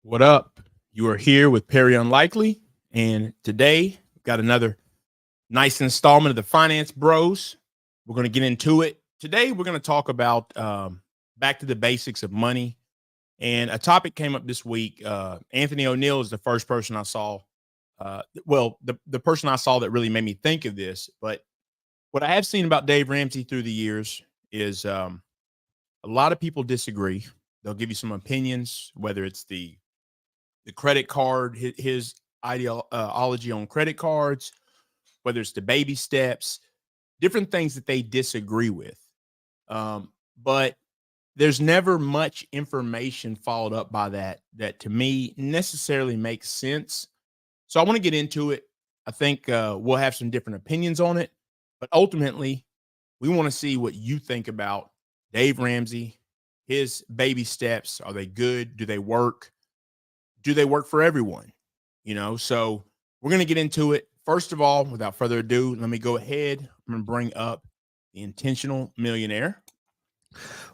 What up? You are here with PerryUnlikely, and today we've got another nice installment of the Finance Bros. We're going to get into it. Today we're going to talk about back to the basics of money, and a topic came up this week. Anthony O'Neill is the first person I saw. The person I saw that really made me think of this. But what I have seen about Dave Ramsey through the years is a lot of people disagree. They'll give you some opinions, whether it's the credit card, his ideology on credit cards, whether it's the baby steps, different things that they disagree with. But there's never much information followed up by that to me necessarily makes sense. So I want to get into it. I think we'll have some different opinions on it, but ultimately we want to see what you think about Dave Ramsey, his baby steps. Are they good? Do they work? Do they work for everyone? So we're going to get into it. First of all, without further ado, let me go ahead. I'm going to bring up the Intentional Millionaire.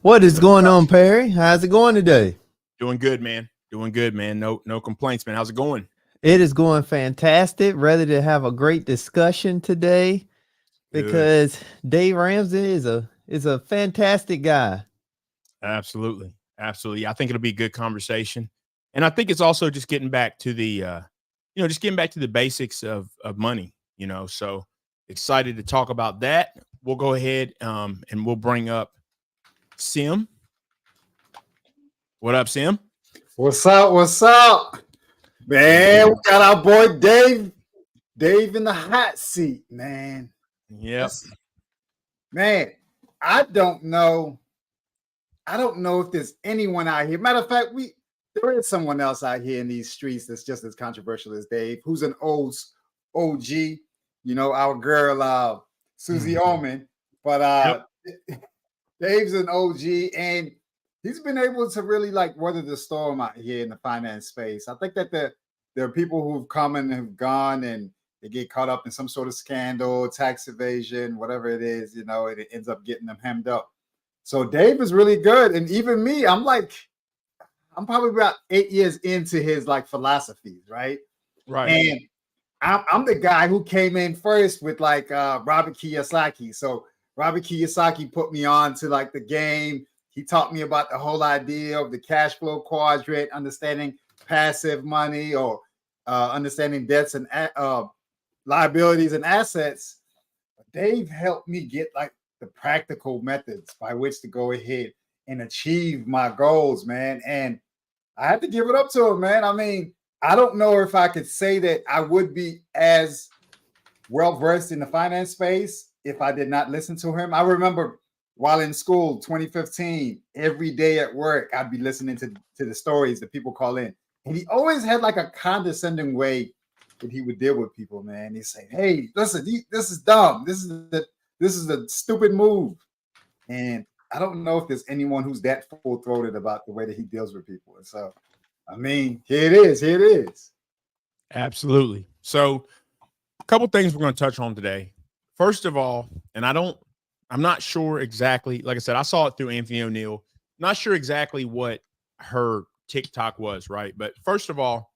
What is going on, Perry? How's it going today? Doing good, man. Doing good, man. No complaints, man. How's it going? It is going fantastic. Ready to have a great discussion today because Dave Ramsey is a fantastic guy. Absolutely. Absolutely. I think it'll be a good conversation. And I think it's also just getting back to the, basics of money, so excited to talk about that. We'll go ahead and we'll bring up Sim. What up, Sim? What's up? What's up? Man, we got our boy Dave in the hot seat, man. Yep. Man, I don't know if there's anyone out here. Matter of fact, there is someone else out here in these streets that's just as controversial as Dave, who's an OG, our girl Susie Oman. But Dave's an OG, and he's been able to really weather the storm out here in the finance space. I think that there are people who've come and have gone, and they get caught up in some sort of scandal, tax evasion, whatever it is, and it ends up getting them hemmed up. So Dave is really good, and even me, I'm probably about 8 years into his philosophies, right? Right. And I'm the guy who came in first with Robert Kiyosaki. So Robert Kiyosaki put me on to the game. He taught me about the whole idea of the cash flow quadrant, understanding passive money, or understanding debts and liabilities and assets. Dave helped me get the practical methods by which to go ahead and achieve my goals, man. And I had to give it up to him, man. I mean, I don't know if I could say that I would be as well-versed in the finance space if I did not listen to him. I remember while in school, 2015, every day at work, I'd be listening to the stories that people call in. And he always had a condescending way that he would deal with people, man. He'd say, hey, listen, this is dumb. This is a stupid move. And I don't know if there's anyone who's that full-throated about the way that he deals with people. And so, I mean, here it is. Absolutely. So a couple things we're going to touch on today. First of all, and I'm not sure exactly, like I said, I saw it through Anthony O'Neill. Not sure exactly what her TikTok was, right? But first of all,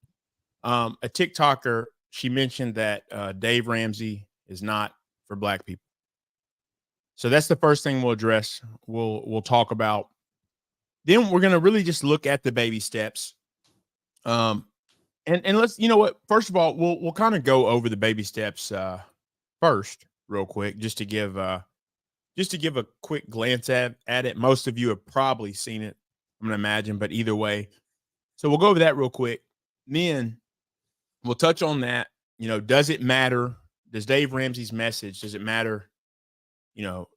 a TikToker, she mentioned that Dave Ramsey is not for Black people. So that's the first thing we'll address. We'll talk about. Then we're going to really just look at the baby steps. And let's, first of all, we'll kind of go over the baby steps first real quick, just to give a quick glance at it. Most of you have probably seen it, I'm going to imagine, but either way. So we'll go over that real quick. Then we'll touch on that. Does it matter? Does Dave Ramsey's message, does it matter?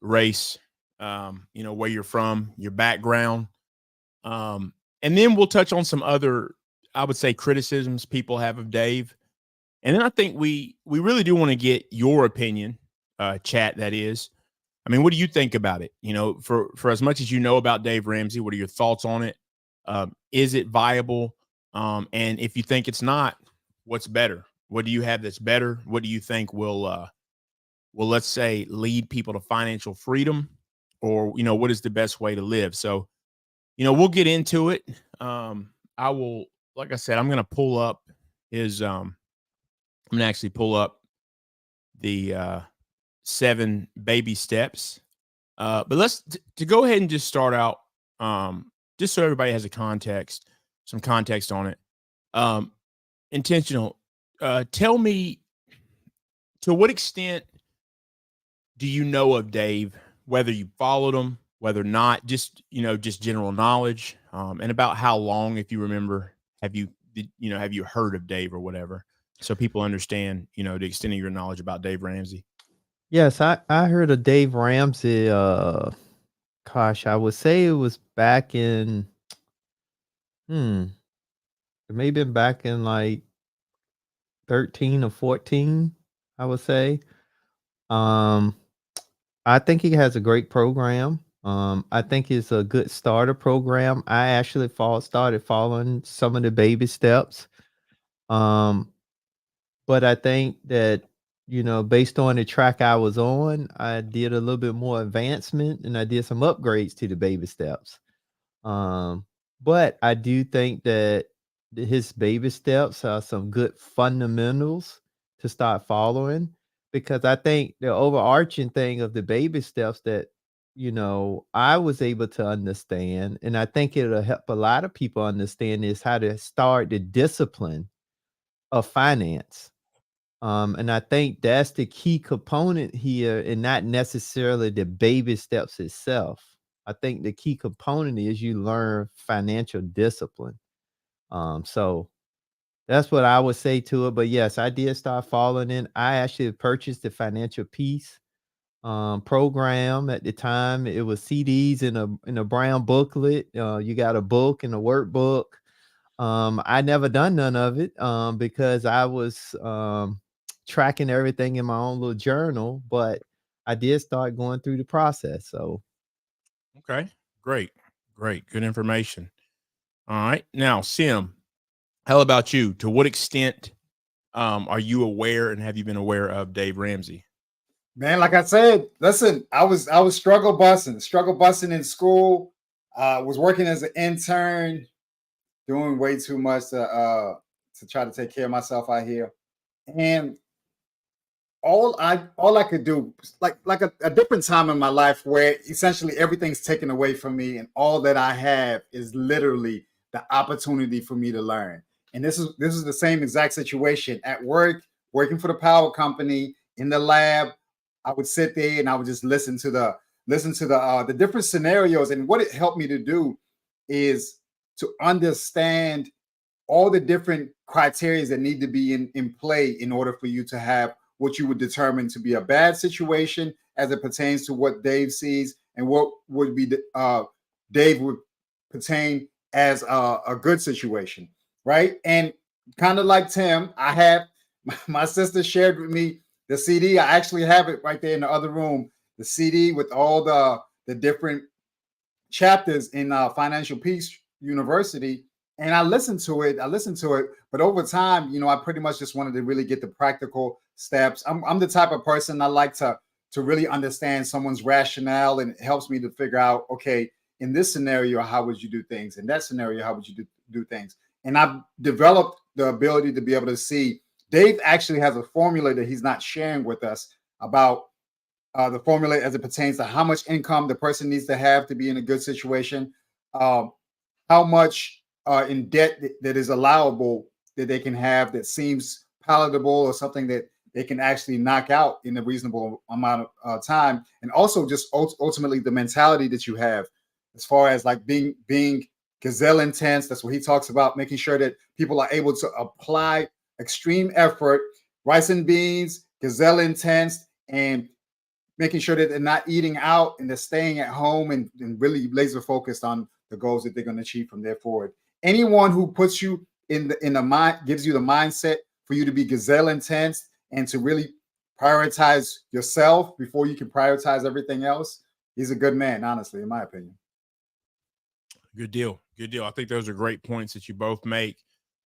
Race, where you're from, your background. And then we'll touch on some other, I would say, criticisms people have of Dave. And then I think we really do want to get your opinion, chat, that is. I mean, what do you think about it? For as much as you know about Dave Ramsey, what are your thoughts on it? Is it viable? And if you think it's not, what's better? What do you have that's better? What do you think will, let's say, lead people to financial freedom? Or, what is the best way to live? So, we'll get into it. I will like I said, I'm going to pull up his, I'm going to actually pull up the 7 baby steps. But let's to go ahead and just start out, just so everybody has some context on it. Intentional. Tell me, to what extent do you know of Dave? Whether you followed him, whether not, just just general knowledge, and about how long, if you remember, have you heard of Dave or whatever, so people understand the extent of your knowledge about Dave Ramsey. Yes, I heard of Dave Ramsey. Gosh, I would say it was back in it may have been back in like 13 or 14, I would say. Um, I think he has a great program. I think it's a good starter program. I actually started following some of the baby steps. But I think that, based on the track I was on, I did a little bit more advancement and I did some upgrades to the baby steps. But I do think that his baby steps are some good fundamentals to start following, because I think the overarching thing of the baby steps that, I was able to understand, and I think it'll help a lot of people understand, is how to start the discipline of finance. And I think that's the key component here, and not necessarily the baby steps itself. I think the key component is you learn financial discipline. So that's what I would say to it. But yes, I did start following in. I actually purchased the Financial Peace program at the time. It was CDs in a brown booklet. You got a book and a workbook. I never done none of it because I was tracking everything in my own little journal, but I did start going through the process. So Okay, great, good information. All right, now Sim, how about you? To what extent are you aware, and have you been aware of Dave Ramsey? Man, like I said, listen, I was struggle busing in school. Was working as an intern, doing way too much to try to take care of myself out here. And all I could do, like a different time in my life where essentially everything's taken away from me, and all that I have is literally the opportunity for me to learn. And this is the same exact situation at work, working for the power company in the lab. I would sit there and I would just listen to the different scenarios. And what it helped me to do is to understand all the different criteria that need to be in play in order for you to have what you would determine to be a bad situation as it pertains to what Dave sees, and what would be Dave would pertain as a good situation, right? And kind of like Tim, I have my sister shared with me the CD. I actually have it right there in the other room, the CD with all the different chapters in Financial Peace University, and I listened to it. But over time, I pretty much just wanted to really get the practical steps. I'm the type of person I like to really understand someone's rationale, and it helps me to figure out, okay, in this scenario, how would you do things? In that scenario, how would you do things? And I've developed the ability to be able to see. Dave actually has a formula that he's not sharing with us about the formula as it pertains to how much income the person needs to have to be in a good situation, how much in debt that is allowable that they can have that seems palatable, or something that they can actually knock out in a reasonable amount of time, and also just ultimately the mentality that you have as far as like being gazelle intense. That's what he talks about, making sure that people are able to apply extreme effort, rice and beans, gazelle intense, and making sure that they're not eating out and they're staying at home, and really laser focused on the goals that they're going to achieve from there forward. Anyone who puts you in the mind, gives you the mindset for you to be gazelle intense and to really prioritize yourself before you can prioritize everything else, he's a good man, honestly, in my opinion. Good deal. I think those are great points that you both make.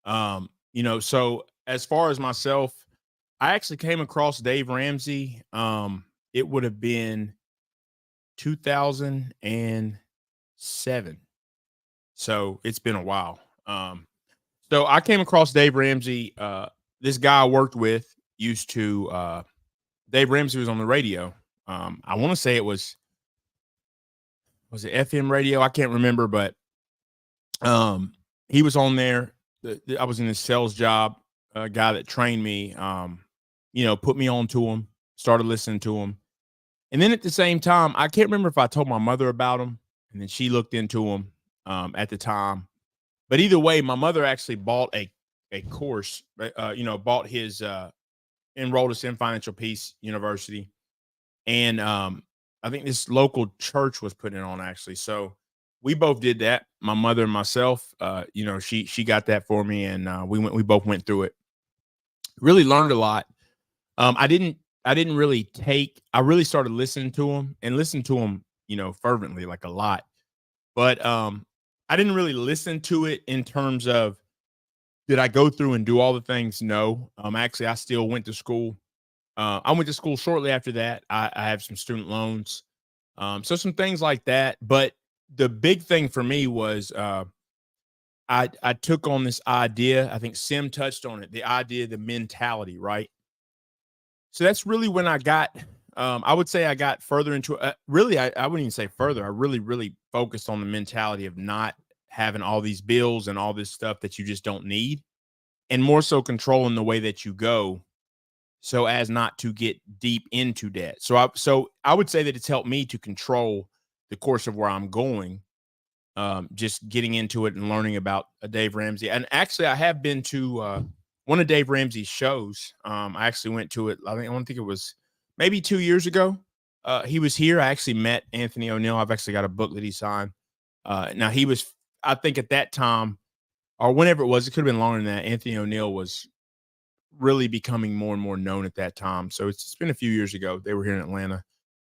So as far as myself, I actually came across Dave Ramsey. It would have been 2007. So it's been a while. So I came across Dave Ramsey. This guy I worked with used to, Dave Ramsey was on the radio. I want to say was it FM radio? I can't remember, but he was on there. I was in his sales job, a guy that trained me, put me on to him, started listening to him. And then at the same time, I can't remember if I told my mother about him, and then she looked into him at the time. But either way, my mother actually bought a course, bought his enrolled us in Financial Peace University. And I think this local church was putting it on, actually. So we both did that. My mother and myself, she got that for me, and we both went through it. Really learned a lot. I really started listening to him and listened to him, fervently, like a lot. But I didn't really listen to it in terms of, did I go through and do all the things? No. Actually, I still went to school. I went to school shortly after that. I have some student loans. So some things like that. But the big thing for me was I took on this idea. I think Sim touched on it, the idea, the mentality, right? So that's really when I got, I would say I got further into it. Really, I wouldn't even say further. I really focused on the mentality of not having all these bills and all this stuff that you just don't need, and more so controlling the way that you go so as not to get deep into debt. So I would say that it's helped me to control the course of where I'm going, just getting into it and learning about Dave Ramsey. And actually, I have been to one of Dave Ramsey's shows. I actually went to it. I don't think it was maybe 2 years ago. He was here. I actually met Anthony O'Neill. I've actually got a book that he signed. Now he was, I think at that time, or whenever it was, it could have been longer than that, Anthony O'Neill was really becoming more and more known at that time. So it's been a few years ago. They were here in Atlanta.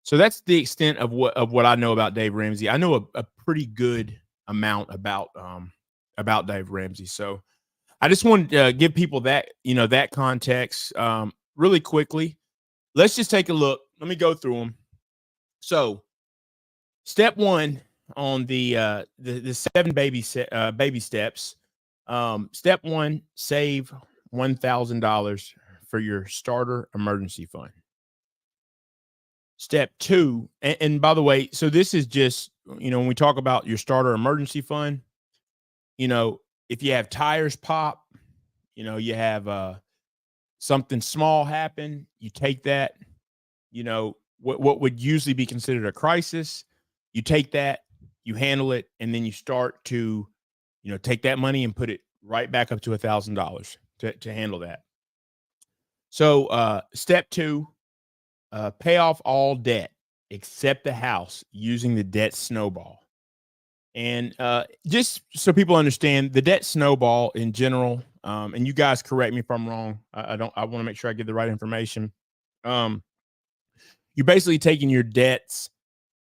So that's the extent of what I know about Dave Ramsey. I know a pretty good amount about Dave Ramsey. So I just wanted to give people that, that context really quickly. Let's just take a look. Let me go through them. So step one on the 7 baby steps. Step one, save $1,000 for your starter emergency fund. Step two, and by the way, so this is just, when we talk about your starter emergency fund, if you have tires pop, you have something small happen, you take that, what would usually be considered a crisis, you take that, you handle it, and then you start to, take that money and put it right back up to $1,000 to handle that. So step two, pay off all debt except the house using the debt snowball. And just so people understand, the debt snowball in general, and you guys correct me if I'm wrong. I want to make sure I give the right information. You're basically taking your debts.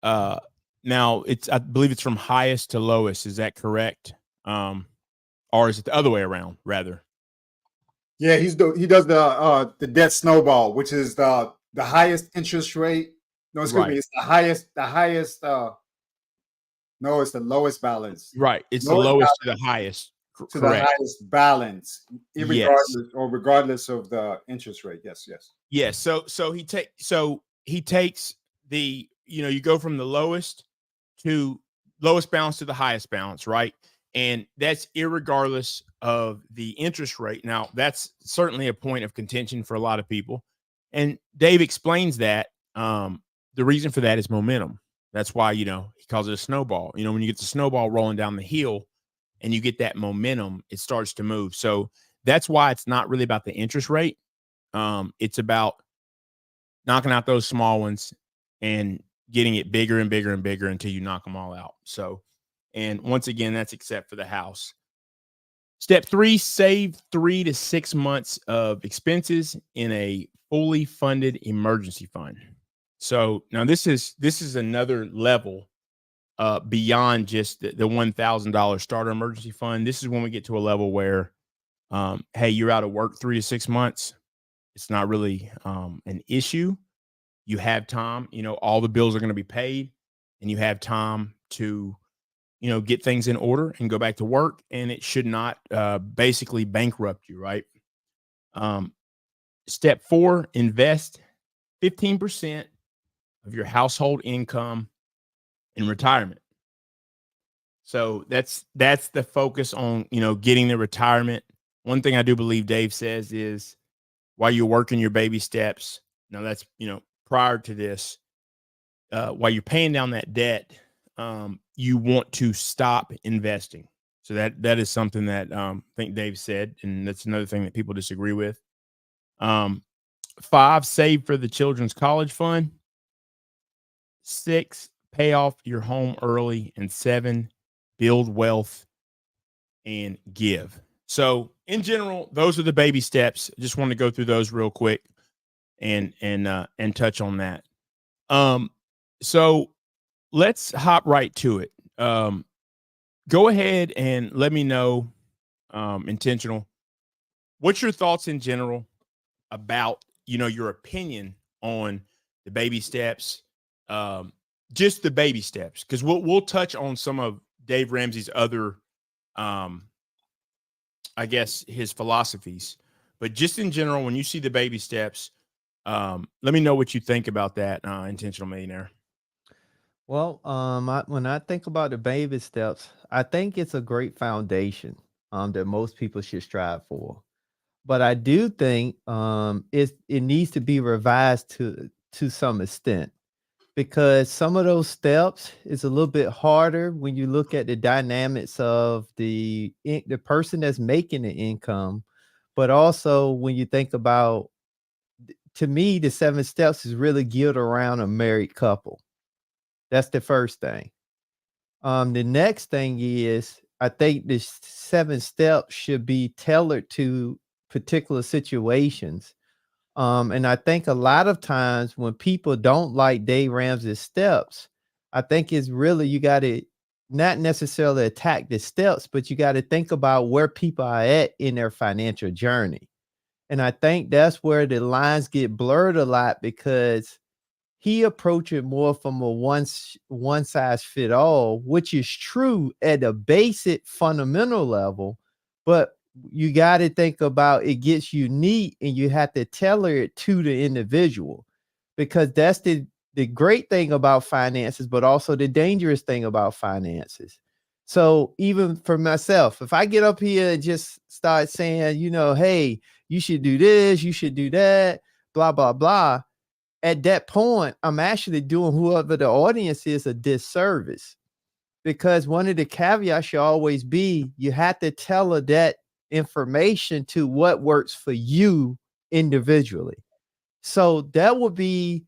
Now I believe it's from highest to lowest. Is that correct? Or is it the other way around rather? Yeah, he does the debt snowball, which is the highest interest rate. No, excuse me, it's the highest. No, it's the lowest balance. Right, it's the lowest to the highest. To the highest balance, regardless of the interest rate. Yes. Yes. So he takes the, you go from the lowest balance to the highest balance, right? And that's irregardless of the interest rate. Now, that's certainly a point of contention for a lot of people. And Dave explains that the reason for that is momentum. That's why, he calls it a snowball. When you get the snowball rolling down the hill and you get that momentum, it starts to move. So that's why it's not really about the interest rate. It's about knocking out those small ones and getting it bigger and bigger and bigger until you knock them all out. So, and once again, that's except for the house. Step three, save 3 to 6 months of expenses in a fully funded emergency fund. So now this is another level beyond just the $1,000 starter emergency fund. This is when we get to a level where, hey, you're out of work 3 to 6 months. It's not really an issue. You have time, all the bills are going to be paid, and you have time to, get things in order and go back to work, and it should not basically bankrupt you, right? Step 4, invest 15% of your household income in retirement. So that's the focus on, getting the retirement. One thing I do believe Dave says is while you're working your baby steps, now that's, prior to this, while you're paying down that debt, you want to stop investing. So that is something that I think Dave said, and that's another thing that people disagree with. 5, save for the children's college fund. 6, pay off your home early. And 7, build wealth and give. So in general, those are the baby steps. Just want to go through those real quick and touch on that. So let's hop right to it. Go ahead and let me know, Intentional, what's your thoughts in general about, your opinion on the baby steps, just the baby steps, because we'll touch on some of Dave Ramsey's other, I guess, his philosophies, but just in general, when you see the baby steps, let me know what you think about that, Intentional Millionaire. Well, when I think about the baby steps, I think it's a great foundation that most people should strive for. But I do think it needs to be revised to some extent, because some of those steps is a little bit harder when you look at the dynamics of the person that's making the income, but also when you think about, to me, the 7 steps is really geared around a married couple. That's the first thing. The next thing is, I think the 7 steps should be tailored to particular situations. And I think a lot of times when people don't like Dave Ramsey's steps, I think it's really, you got to not necessarily attack the steps, but you got to think about where people are at in their financial journey. And I think that's where the lines get blurred a lot, because he approached it more from a one size fit all, which is true at a basic fundamental level, but you got to think about it gets unique, and you have to tailor it to the individual, because that's the great thing about finances, but also the dangerous thing about finances. So even for myself, if I get up here and just start saying, hey, you should do this, you should do that, blah, blah, blah, at that point, I'm actually doing whoever the audience is a disservice, because one of the caveats should always be, you have to tailor that information to what works for you individually. So that would be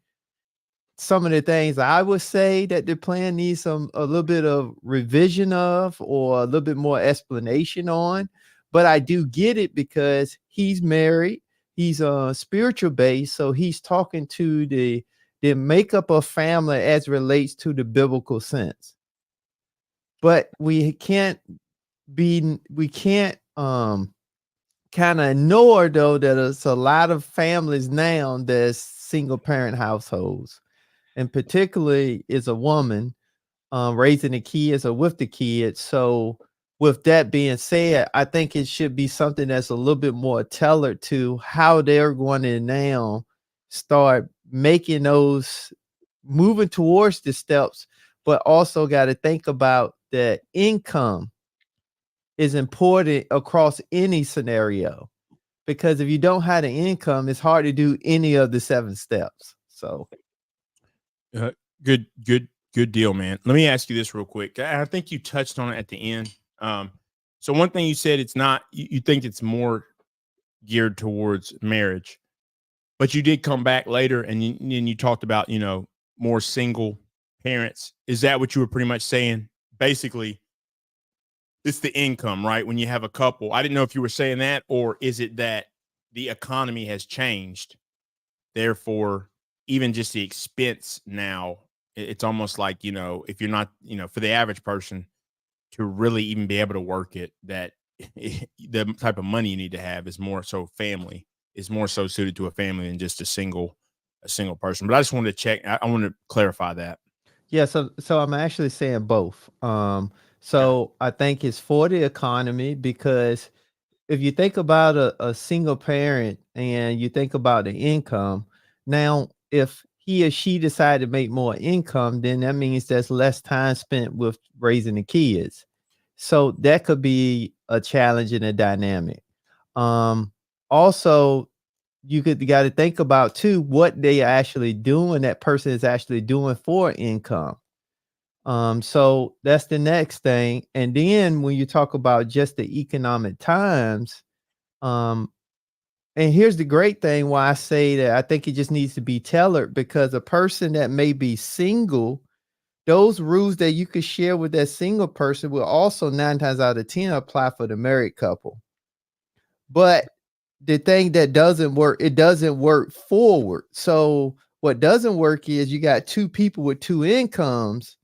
some of the things I would say that the plan needs a little bit of revision of, or a little bit more explanation on. But I do get it, because he's married. He's spiritual based, so he's talking to the makeup of family as relates to the biblical sense. But we can't kind of ignore, though, that it's a lot of families now that's single parent households, and particularly is a woman raising the kids or with the kids. So with that being said, I think it should be something that's a little bit more tailored to how they're going to now start making those, moving towards the steps, but also got to think about that income is important across any scenario, because if you don't have the income, it's hard to do any of the 7 steps. So good deal, man. Let me ask you this real quick. I think you touched on it at the end. So one thing you said, it's not, you think it's more geared towards marriage, but you did come back later and you talked about, more single parents. Is that what you were pretty much saying? Basically, it's the income, right? When you have a couple. I didn't know if you were saying that, or is it that the economy has changed, therefore even just the expense now, it's almost like, if you're not, for the average person to really even be able to work it, that the type of money you need to have is more so suited to a family than just a single person. But I just wanted to check. I want to clarify that. Yeah, so I'm actually saying both. So I think it's for the economy, because if you think about a single parent and you think about the income, now if he or she decide to make more income, then that means there's less time spent with raising the kids. So that could be a challenge and a dynamic. Also, you got to think about too what they are actually doing, that person is actually doing for income. So that's the next thing. And then when you talk about just the economic times, and here's the great thing why I say that I think it just needs to be tailored, because a person that may be single, those rules that you could share with that single person will also 9 times out of 10 apply for the married couple. But the thing that doesn't work, it doesn't work forward. So what doesn't work is you got 2 people with 2 incomes.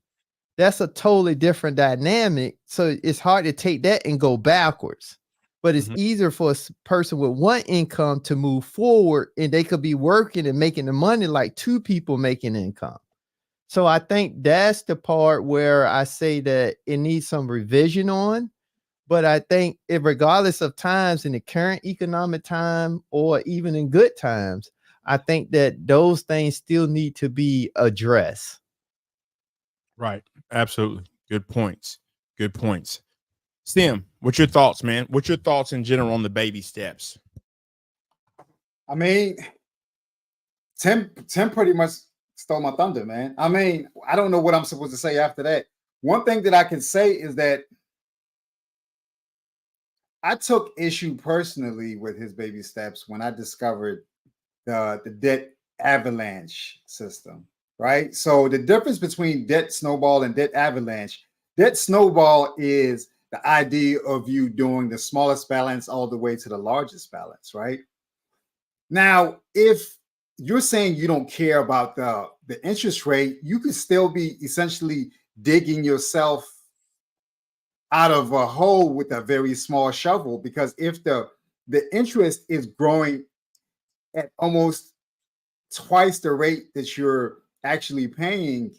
That's a totally different dynamic. So it's hard to take that and go backwards. But it's easier for a person with 1 income to move forward, and they could be working and making the money like 2 people making income. So I think that's the part where I say that it needs some revision on. But I think regardless of times, in the current economic time or even in good times, I think that those things still need to be addressed. Right. Absolutely. Good points. Good points. Stim, what's your thoughts, man? What's your thoughts in general on the baby steps? I mean, Tim pretty much stole my thunder, man. I mean, I don't know what I'm supposed to say after that. One thing that I can say is that I took issue personally with his baby steps when I discovered the debt avalanche system, right? So the difference between debt snowball and debt avalanche, debt snowball is the idea of you doing the smallest balance all the way to the largest balance, right? Now, if you're saying you don't care about the interest rate, you could still be essentially digging yourself out of a hole with a very small shovel, because if the interest is growing at almost twice the rate that you're actually paying,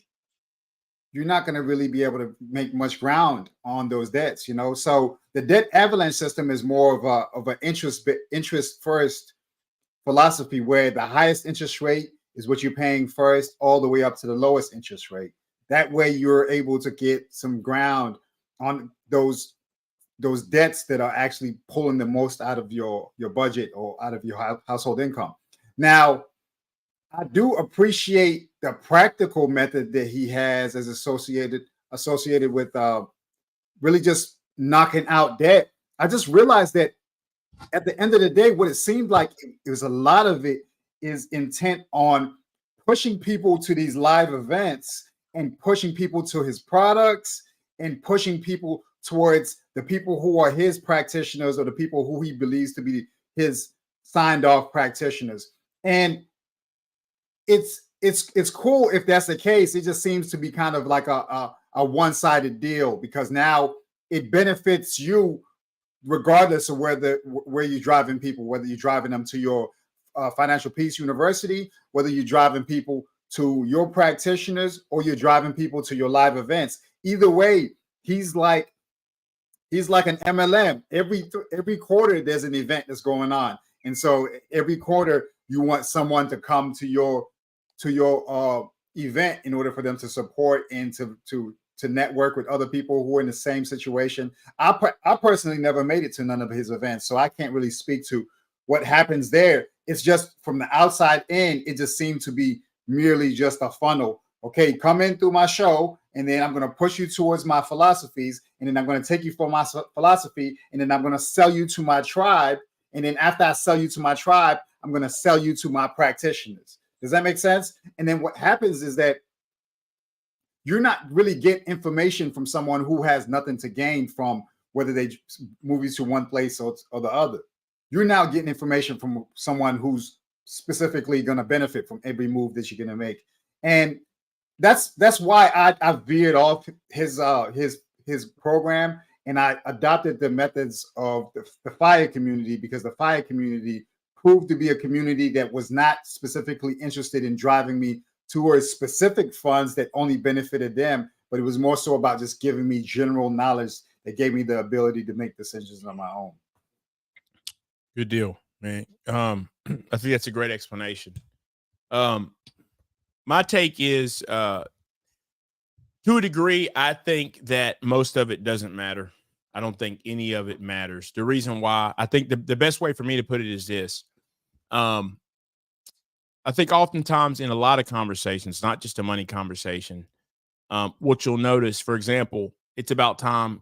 you're not going to really be able to make much ground on those debts, you know. So the debt avalanche system is more of an interest first philosophy, where the highest interest rate is what you're paying first, all the way up to the lowest interest rate. That way you're able to get some ground on those debts that are actually pulling the most out of your budget or out of your household income. Now, I do appreciate the practical method that he has as associated with really just knocking out debt. I just realized that at the end of the day, what it seemed like it was a lot of it is intent on pushing people to these live events and pushing people to his products and pushing people towards the people who are his practitioners or the people who he believes to be his signed off practitioners. And it's cool if that's the case. It just seems to be kind of like a one-sided deal, because now it benefits you regardless of where you're driving people, whether you're driving them to your Financial Peace University, whether you're driving people to your practitioners, or you're driving people to your live events. Either way, he's like an MLM. Every quarter there's an event that's going on, and so every quarter you want someone to come to your event in order for them to support and to network with other people who are in the same situation. I personally never made it to none of his events, so I can't really speak to what happens there. It's just from the outside in, it just seemed to be merely just a funnel. Okay, come in through my show, and then I'm going to push you towards my philosophies, and then I'm going to take you for my philosophy, and then I'm going to sell you to my tribe, and then after I sell you to my tribe, I'm going to sell you to my practitioners. Does that make sense? And then what happens is that you're not really getting information from someone who has nothing to gain from whether they move you to one place or the other. You're now getting information from someone who's specifically going to benefit from every move that you're going to make. And that's why I veered off his program, and I adopted the methods of the FIRE community, because the FIRE community proved to be a community that was not specifically interested in driving me towards specific funds that only benefited them, but it was more so about just giving me general knowledge that gave me the ability to make decisions on my own. Good deal, man. I think that's a great explanation. My take is, to a degree, I think that most of it doesn't matter. I don't think any of it matters. The reason why, I think the best way for me to put it is this. I think oftentimes in a lot of conversations, not just a money conversation, what you'll notice, for example, it's about time,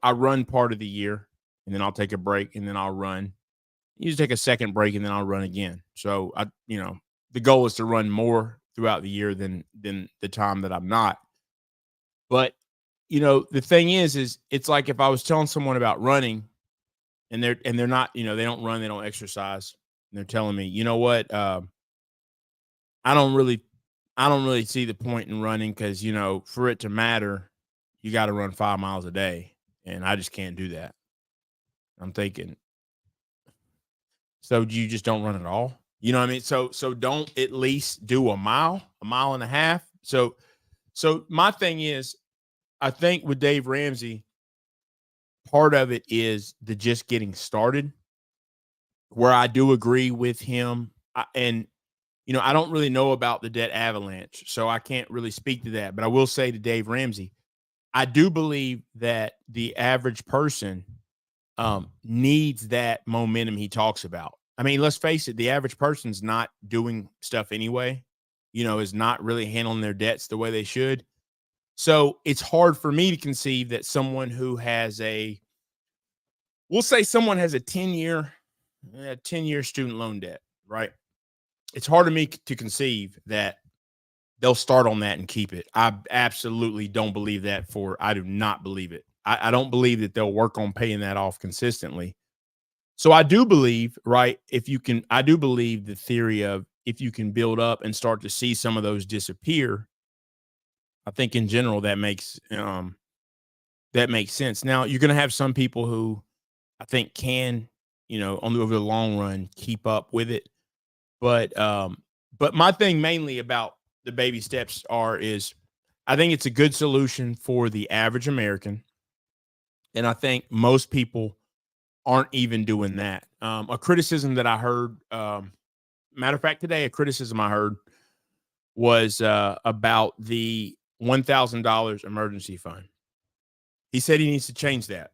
I run part of the year and then I'll take a break and then I'll run. You just take a second break and then I'll run again. So the goal is to run more throughout the year than the time that I'm not. But, the thing is it's like if I was telling someone about running and they're not, they don't run, they don't exercise. And they're telling me, you know what? I don't really see the point in running because, for it to matter, you got to run 5 miles a day. And I just can't do that. I'm thinking, so you just don't run at all? You know what I mean? So don't at least do a mile and a half. So my thing is, I think with Dave Ramsey, part of it is the just getting started, where I do agree with him. And I don't really know about the debt avalanche, so I can't really speak to that. But I will say to Dave Ramsey, I do believe that the average person needs that momentum he talks about. I mean, let's face it, the average person's not doing stuff anyway, is not really handling their debts the way they should. So it's hard for me to conceive that someone who has we'll say someone has a 10-year student loan debt, right? It's hard to me to conceive that they'll start on that and keep it. I absolutely don't believe that. I do not believe it. I don't believe that they'll work on paying that off consistently. So I do believe, right, I do believe the theory of if you can build up and start to see some of those disappear, I think in general that makes sense. Now, you're going to have some people who I think can, over the long run, keep up with it. But my thing mainly about the baby steps is I think it's a good solution for the average American. And I think most people aren't even doing that. A criticism that I heard, matter of fact, today, a criticism I heard was about the $1,000 emergency fund. He said he needs to change that.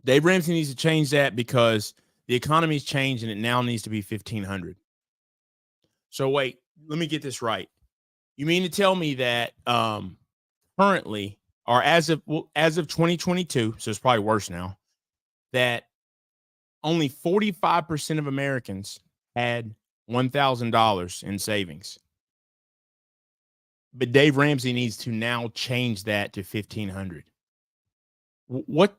Dave Ramsey needs to change that because the economy's changed and it now needs to be $1,500. So wait, let me get this right. You mean to tell me that currently, or as of 2022, so it's probably worse now, that only 45% of Americans had $1,000 in savings. But Dave Ramsey needs to now change that to $1,500. What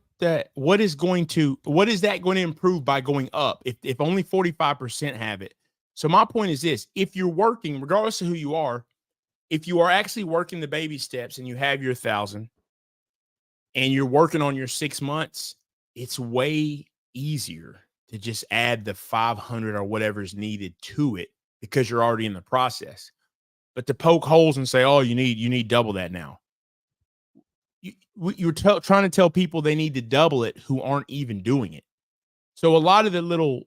is that going to improve by going up if only 45% have it? So my point is this: if you're working, regardless of who you are, if you are actually working the baby steps and you have your 1,000 and you're working on your 6 months, it's way easier to just add the 500 or whatever is needed to it because you're already in the process. But to poke holes and say, oh, you need double that now. You're trying to tell people they need to double it who aren't even doing it. So a lot of the little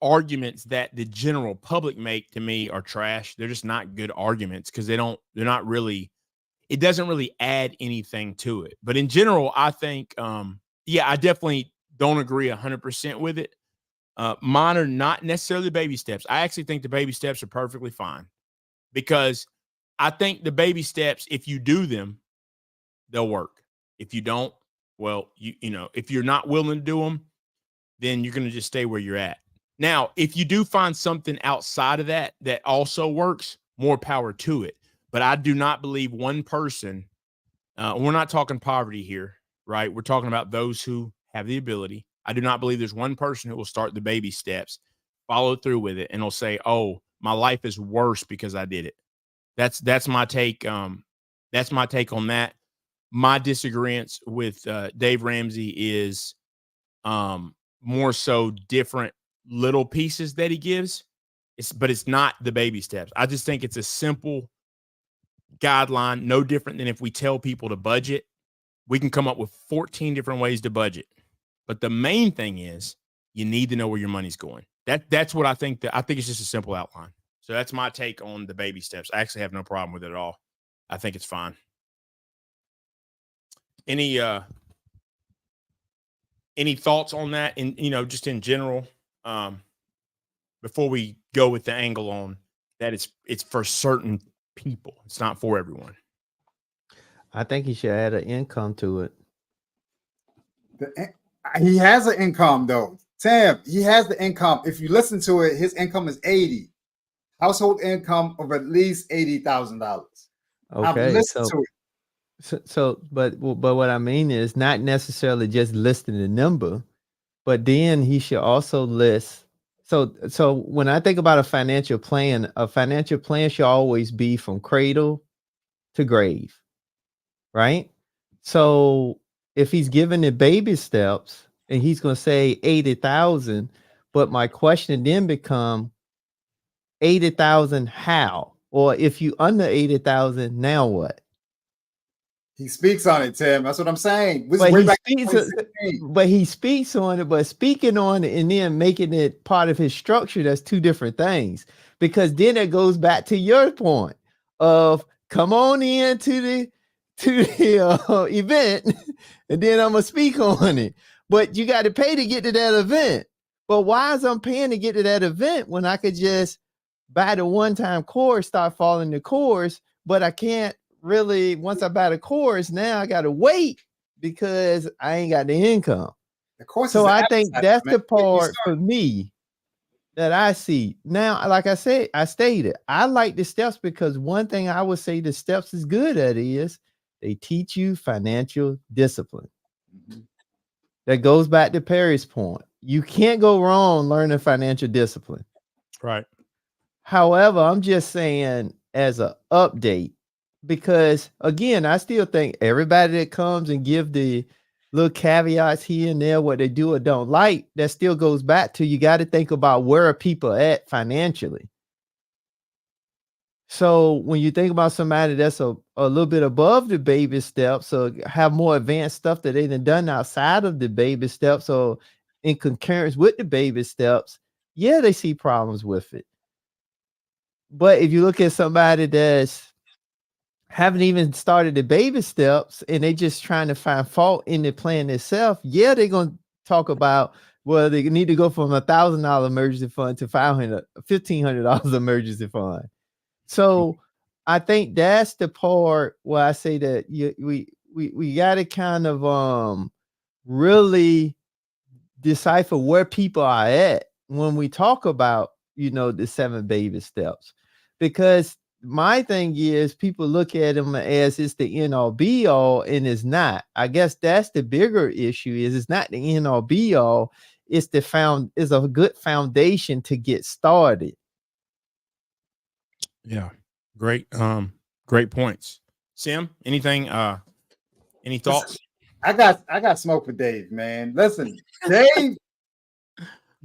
arguments that the general public make to me are trash. They're just not good arguments because it doesn't really add anything to it. But in general, I think, I definitely don't agree 100% with it. Mine are not necessarily baby steps. I actually think the baby steps are perfectly fine because I think the baby steps, if you do them, they'll work. If you don't, well, if you're not willing to do them, then you're going to just stay where you're at. Now, if you do find something outside of that also works, more power to it. But I do not believe one person, we're not talking poverty here, right? We're talking about those who have the ability. I do not believe there's one person who will start the baby steps, follow through with it, and will say, oh, my life is worse because I did it. That's my take. That's my take on that. My disagreement with Dave Ramsey is more so different little pieces that he gives. But it's not the baby steps. I just think it's a simple guideline, no different than if we tell people to budget. We can come up with 14 different ways to budget. But the main thing is you need to know where your money's going. That's what I think. I think it's just a simple outline. So that's my take on the baby steps. I actually have no problem with it at all. I think it's fine. Any thoughts on that? And just in general, before we go with the angle on that, it's for certain people. It's not for everyone. I think he should add an income to it. He has an income though. Tim, he has the income. If you listen to it, his income is 80. Household income of at least $80,000. Okay, but what I mean is not necessarily just listing the number, but then he should also list. So when I think about a financial plan should always be from cradle to grave, right? So if he's giving the baby steps and he's going to say 80,000, but my question then become 80,000 how? Or if you under 80,000, now what? He speaks on it, Tim. That's what I'm saying. But he speaks on it, but speaking on it and then making it part of his structure, that's two different things. Because then it goes back to your point of come on in to the event, and then I'm gonna speak on it. But you got to pay to get to that event. But why is I'm paying to get to that event when I could just buy the one-time course, start following the course, but I can't really, once I buy the course, now I got to wait because I ain't got the income. The course so I think that's the part for me that I see. Now, like I said, I stated, I like the steps because one thing I would say the steps is good at is they teach you financial discipline. Mm-hmm. That goes back to Perry's point. You can't go wrong learning financial discipline. Right. However, I'm just saying as an update, because again, I still think everybody that comes and give the little caveats here and there, what they do or don't like, that still goes back to you got to think about where are people at financially. So when you think about somebody that's a little bit above the baby steps or have more advanced stuff that they done outside of the baby steps or in concurrence with the baby steps, yeah, they see problems with it. But if you look at somebody that's haven't even started the baby steps and they just trying to find fault in the plan itself, yeah, they're going to talk about, well, they need to go from $1,000 emergency fund to $1,500 emergency fund. So I think that's the part where I say that we got to kind of really decipher where people are at when we talk about, the 7 baby steps. Because my thing is people look at them as it's the end all be all, and it's not. I guess that's the bigger issue is it's not the end all be all. It's it's a good foundation to get started. Yeah. Great points. Sim, anything, any thoughts? I got smoke for Dave, man. Listen,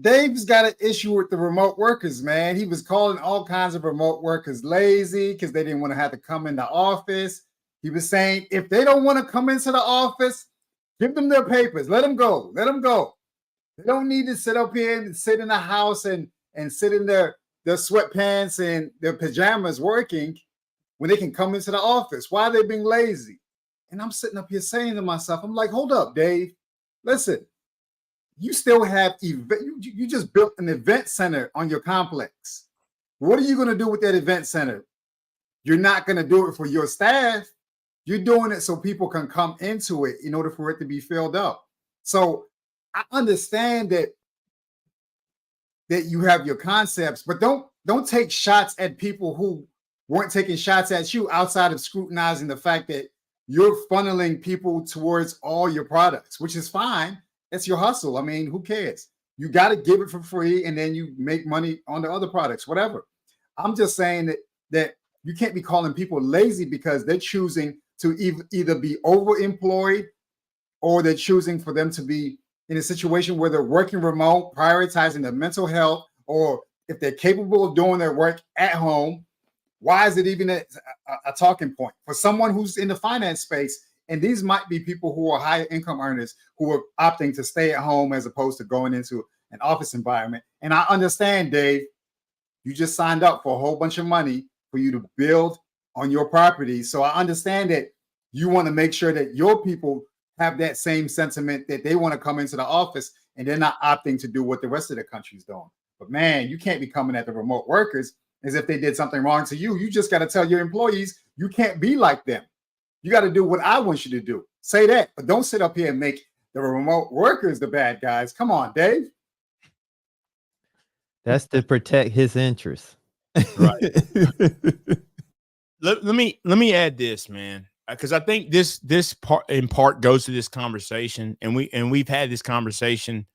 Dave's got an issue with the remote workers, man. He was calling all kinds of remote workers lazy because they didn't want to have to come in the office. He was saying if they don't want to come into the office, give them their papers. Let them go. Let them go. They don't need to sit up here and sit in the house and sit in their sweatpants and their pajamas working when they can come into the office. Why are they being lazy? And I'm sitting up here saying to myself, I'm like, hold up, Dave. Listen. You still have you just built an event center on your complex. What are you going to do with that event center? You're not going to do it for your staff. You're doing it so people can come into it in order for it to be filled up. So I understand that you have your concepts, but don't take shots at people who weren't taking shots at you outside of scrutinizing the fact that you're funneling people towards all your products, which is fine. It's your hustle. I mean, who cares? You got to give it for free and then you make money on the other products, whatever. I'm just saying that you can't be calling people lazy because they're choosing to either be overemployed or they're choosing for them to be in a situation where they're working remote, prioritizing their mental health, or if they're capable of doing their work at home, Why is it even a talking point for someone who's in the finance space? And these might be people who are higher income earners who are opting to stay at home as opposed to going into an office environment. And I understand, Dave, you just signed up for a whole bunch of money for you to build on your property. So I understand that you want to make sure that your people have that same sentiment that they want to come into the office and they're not opting to do what the rest of the country's doing. But man, you can't be coming at the remote workers as if they did something wrong to you. You just got to tell your employees you can't be like them. You got to do what I want you to do. Say that, but don't sit up here and make the remote workers the bad guys. Come on, Dave. That's to protect his interests. Right. let me add this, man, because I think this part in part goes to this conversation, and we've had this conversation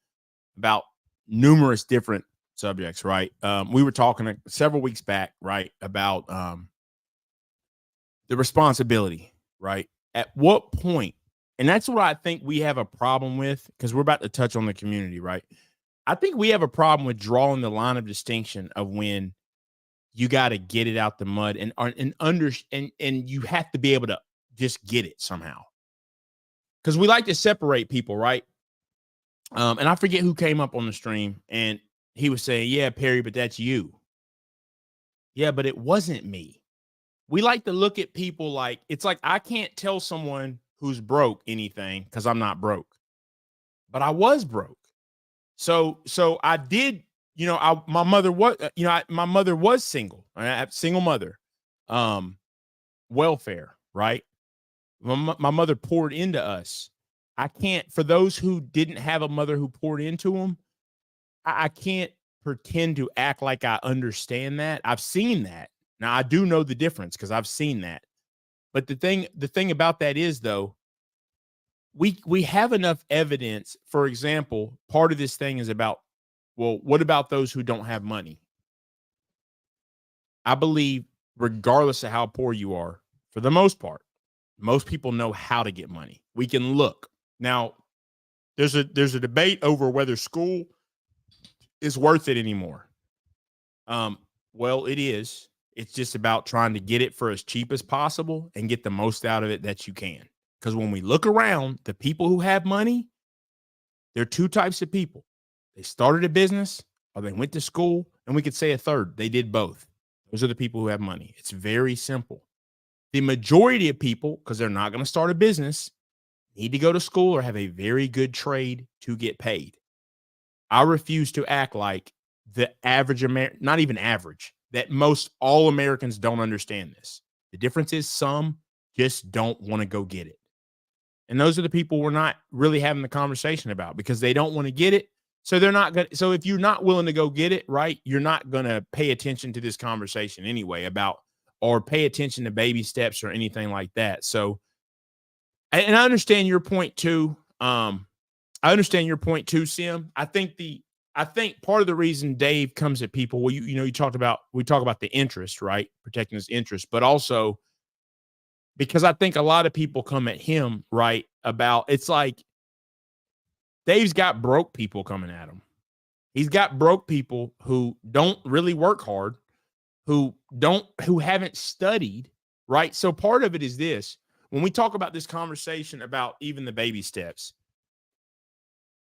about numerous different subjects, right? We were talking several weeks back, right, about the responsibility, right? At what point, and that's what I think we have a problem with, because we're about to touch on the community, right? I think we have a problem with drawing the line of distinction of when you got to get it out the mud and you have to be able to just get it somehow. Because we like to separate people, right? And I forget who came up on the stream and he was saying, yeah, Perry, but that's you. Yeah, but it wasn't me. We like to look at people like, it's like I can't tell someone who's broke anything because I'm not broke. But I was broke. So I did, my mother was, my mother was single. I have single mother, welfare, right? My mother poured into us. I can't, for those who didn't have a mother who poured into them, I can't pretend to act like I understand that. I've seen that. Now I do know the difference because I've seen that. But the thing about that is, though, we have enough evidence. For example, part of this thing is about, well, what about those who don't have money? I believe regardless of how poor you are, for the most part, most people know how to get money. We can look. Now, there's a debate over whether school is worth it anymore. Well, it is. It's just about trying to get it for as cheap as possible and get the most out of it that you can. Because when we look around, the people who have money, there are two types of people. They started a business or they went to school, and we could say a third. They did both. Those are the people who have money. It's very simple. The majority of people, because they're not going to start a business, need to go to school or have a very good trade to get paid. I refuse to act like the average not even average, that most all Americans don't understand this. The difference is some just don't want to go get it. And those are the people we're not really having the conversation about because they don't want to get it. So they're not going to. So if you're not willing to go get it, right, you're not going to pay attention to this conversation anyway about, or pay attention to baby steps or anything like that. So, and I understand your point too. I understand your point too, Sim. I think part of the reason Dave comes at people, well, we talk about the interest, right? Protecting his interest, but also because I think a lot of people come at him, right, about, it's like Dave's got broke people coming at him. He's got broke people who don't really work hard, who haven't studied, right? So part of it is this. When we talk about this conversation about even the baby steps,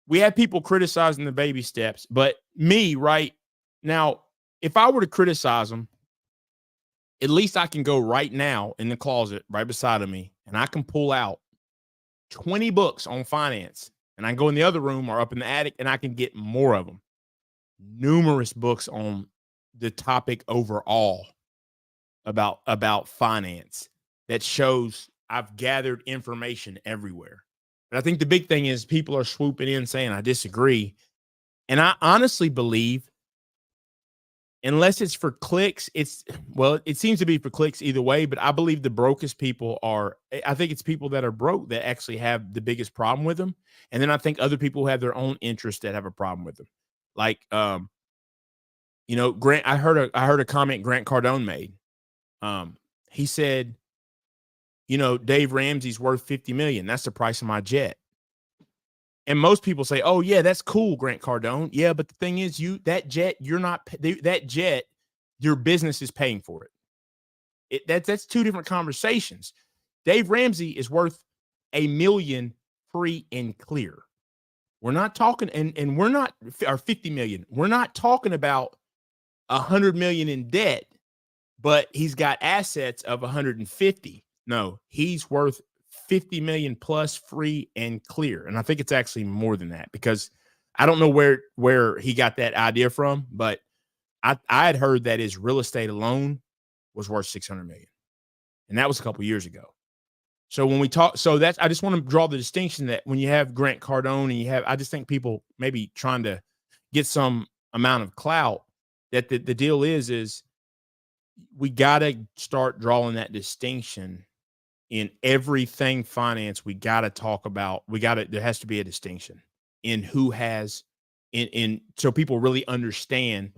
we have people criticizing the baby steps, but me, right now, if I were to criticize them, at least I can go right now in the closet right beside of me and I can pull out 20 books on finance, and I can go in the other room or up in the attic and I can get more of them. Numerous books on the topic overall about finance that shows I've gathered information everywhere. But I think the big thing is people are swooping in saying, I disagree. And I honestly believe, unless it's for clicks, it seems to be for clicks either way, but I believe the brokest people I think it's people that are broke that actually have the biggest problem with them. And then I think other people who have their own interests that have a problem with them. Like, Grant, I heard a comment Grant Cardone made. He said, Dave Ramsey's worth $50 million. That's the price of my jet. And most people say, oh yeah, that's cool, Grant Cardone. Yeah. But the thing is, your business is paying for it. That's two different conversations. Dave Ramsey is worth $1 million free and clear. We're not talking, and we're not, or 50 million. We're not talking about 100 million in debt, but he's got assets of 150. No, he's worth 50 million plus free and clear. And I think it's actually more than that, because I don't know where he got that idea from, but I had heard that his real estate alone was worth 600 million. And that was a couple years ago. So when we talk, I just want to draw the distinction that when you have Grant Cardone and I just think people maybe trying to get some amount of clout, that the deal is we got to start drawing that distinction in everything finance. We got to talk about, there has to be a distinction in who has so people really understand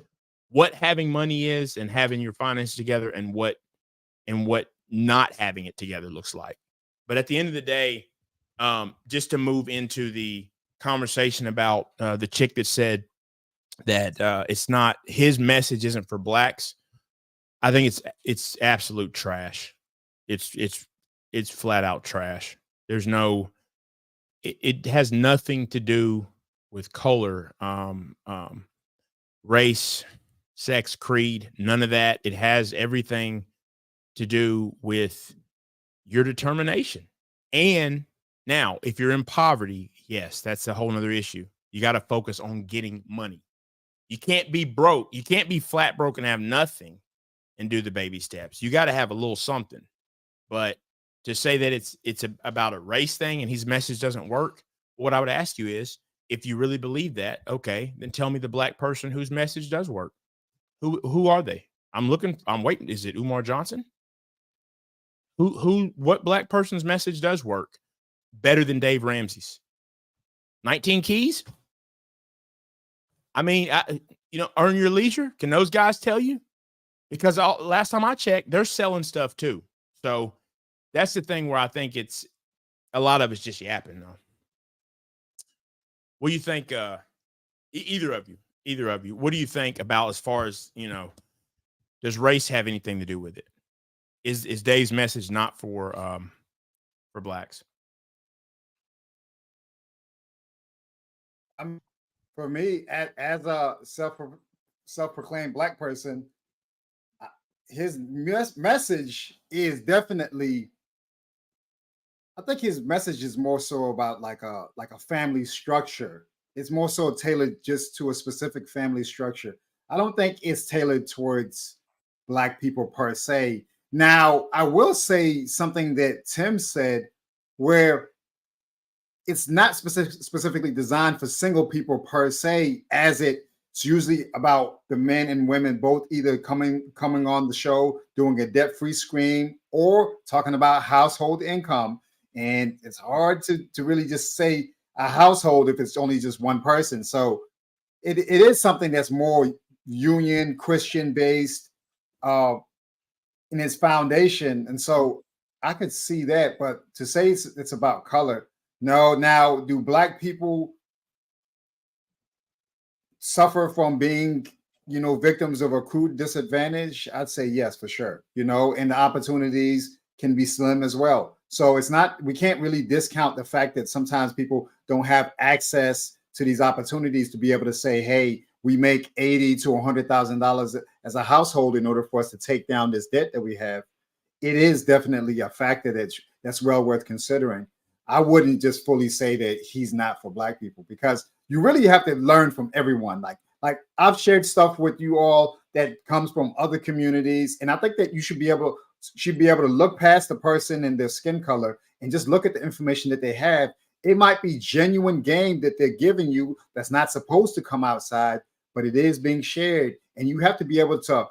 what having money is and having your finances together, and what not having it together looks like. But at the end of the day, just to move into the conversation about the chick that said that it's not, his message isn't for blacks. I think it's absolute trash. It's flat out trash. There's no, it has nothing to do with color, race, sex, creed, none of that. It has everything to do with your determination. And now, if you're in poverty, yes, that's a whole nother issue. You got to focus on getting money. You can't be broke. You can't be flat broke and have nothing and do the baby steps. You got to have a little something. But to say that it's about a race thing and his message doesn't work, what I would ask you is, if you really believe that, okay, then tell me the black person whose message does work. Who are they? I'm waiting. Is it Umar Johnson? What black person's message does work better than Dave Ramsey's? 19 Keys? I mean, Earn Your Leisure. Can those guys tell you? Because last time I checked, they're selling stuff too. So that's the thing where I think it's a lot of it's just yapping though. What do you think? Either of you, what do you think about, as far as, does race have anything to do with it? Is Dave's message not for blacks? For me, as a self-proclaimed black person, his message is definitely, I think his message is more so about like a family structure. It's more so tailored just to a specific family structure. I don't think it's tailored towards black people per se. Now, I will say something that Tim said, where it's not specifically designed for single people per se, as it's usually about the men and women both either coming on the show, doing a debt-free screen, or talking about household income. And it's hard to really just say a household if it's only just one person. So it is something that's more union Christian based in its foundation. And so I could see that, but to say it's about color, no. Now, do black people suffer from being, victims of accrued disadvantage? I'd say yes, for sure. And the opportunities can be slim as well. So we can't really discount the fact that sometimes people don't have access to these opportunities to be able to say, hey, we make $80,000 to $100,000 as a household in order for us to take down this debt that we have. It is definitely a factor that's well worth considering. I wouldn't just fully say that he's not for black people, because you really have to learn from everyone. Like I've shared stuff with you all that comes from other communities, and I think that you should be able to look past the person and their skin color and just look at the information that they have. It might be genuine game that they're giving you that's not supposed to come outside, but it is being shared, and you have to be able to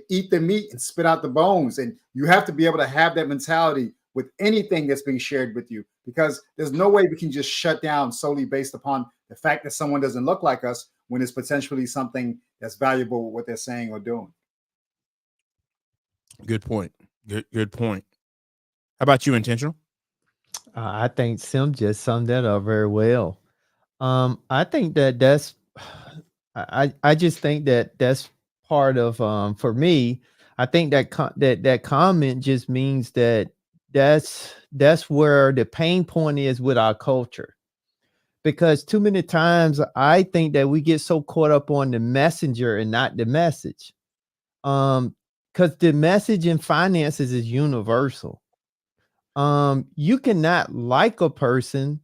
eat the meat and spit out the bones, and you have to be able to have that mentality with anything that's being shared with you, because there's no way we can just shut down solely based upon the fact that someone doesn't look like us when it's potentially something that's valuable what they're saying or doing. Good point. Good point. How about you, Intentional? I think Sim just summed that up very well. I think that's I just think that that's part of, for me, I think that that comment just means that that's where the pain point is with our culture. Because too many times I think that we get so caught up on the messenger and not the message. Because the message in finances is universal. You cannot like a person,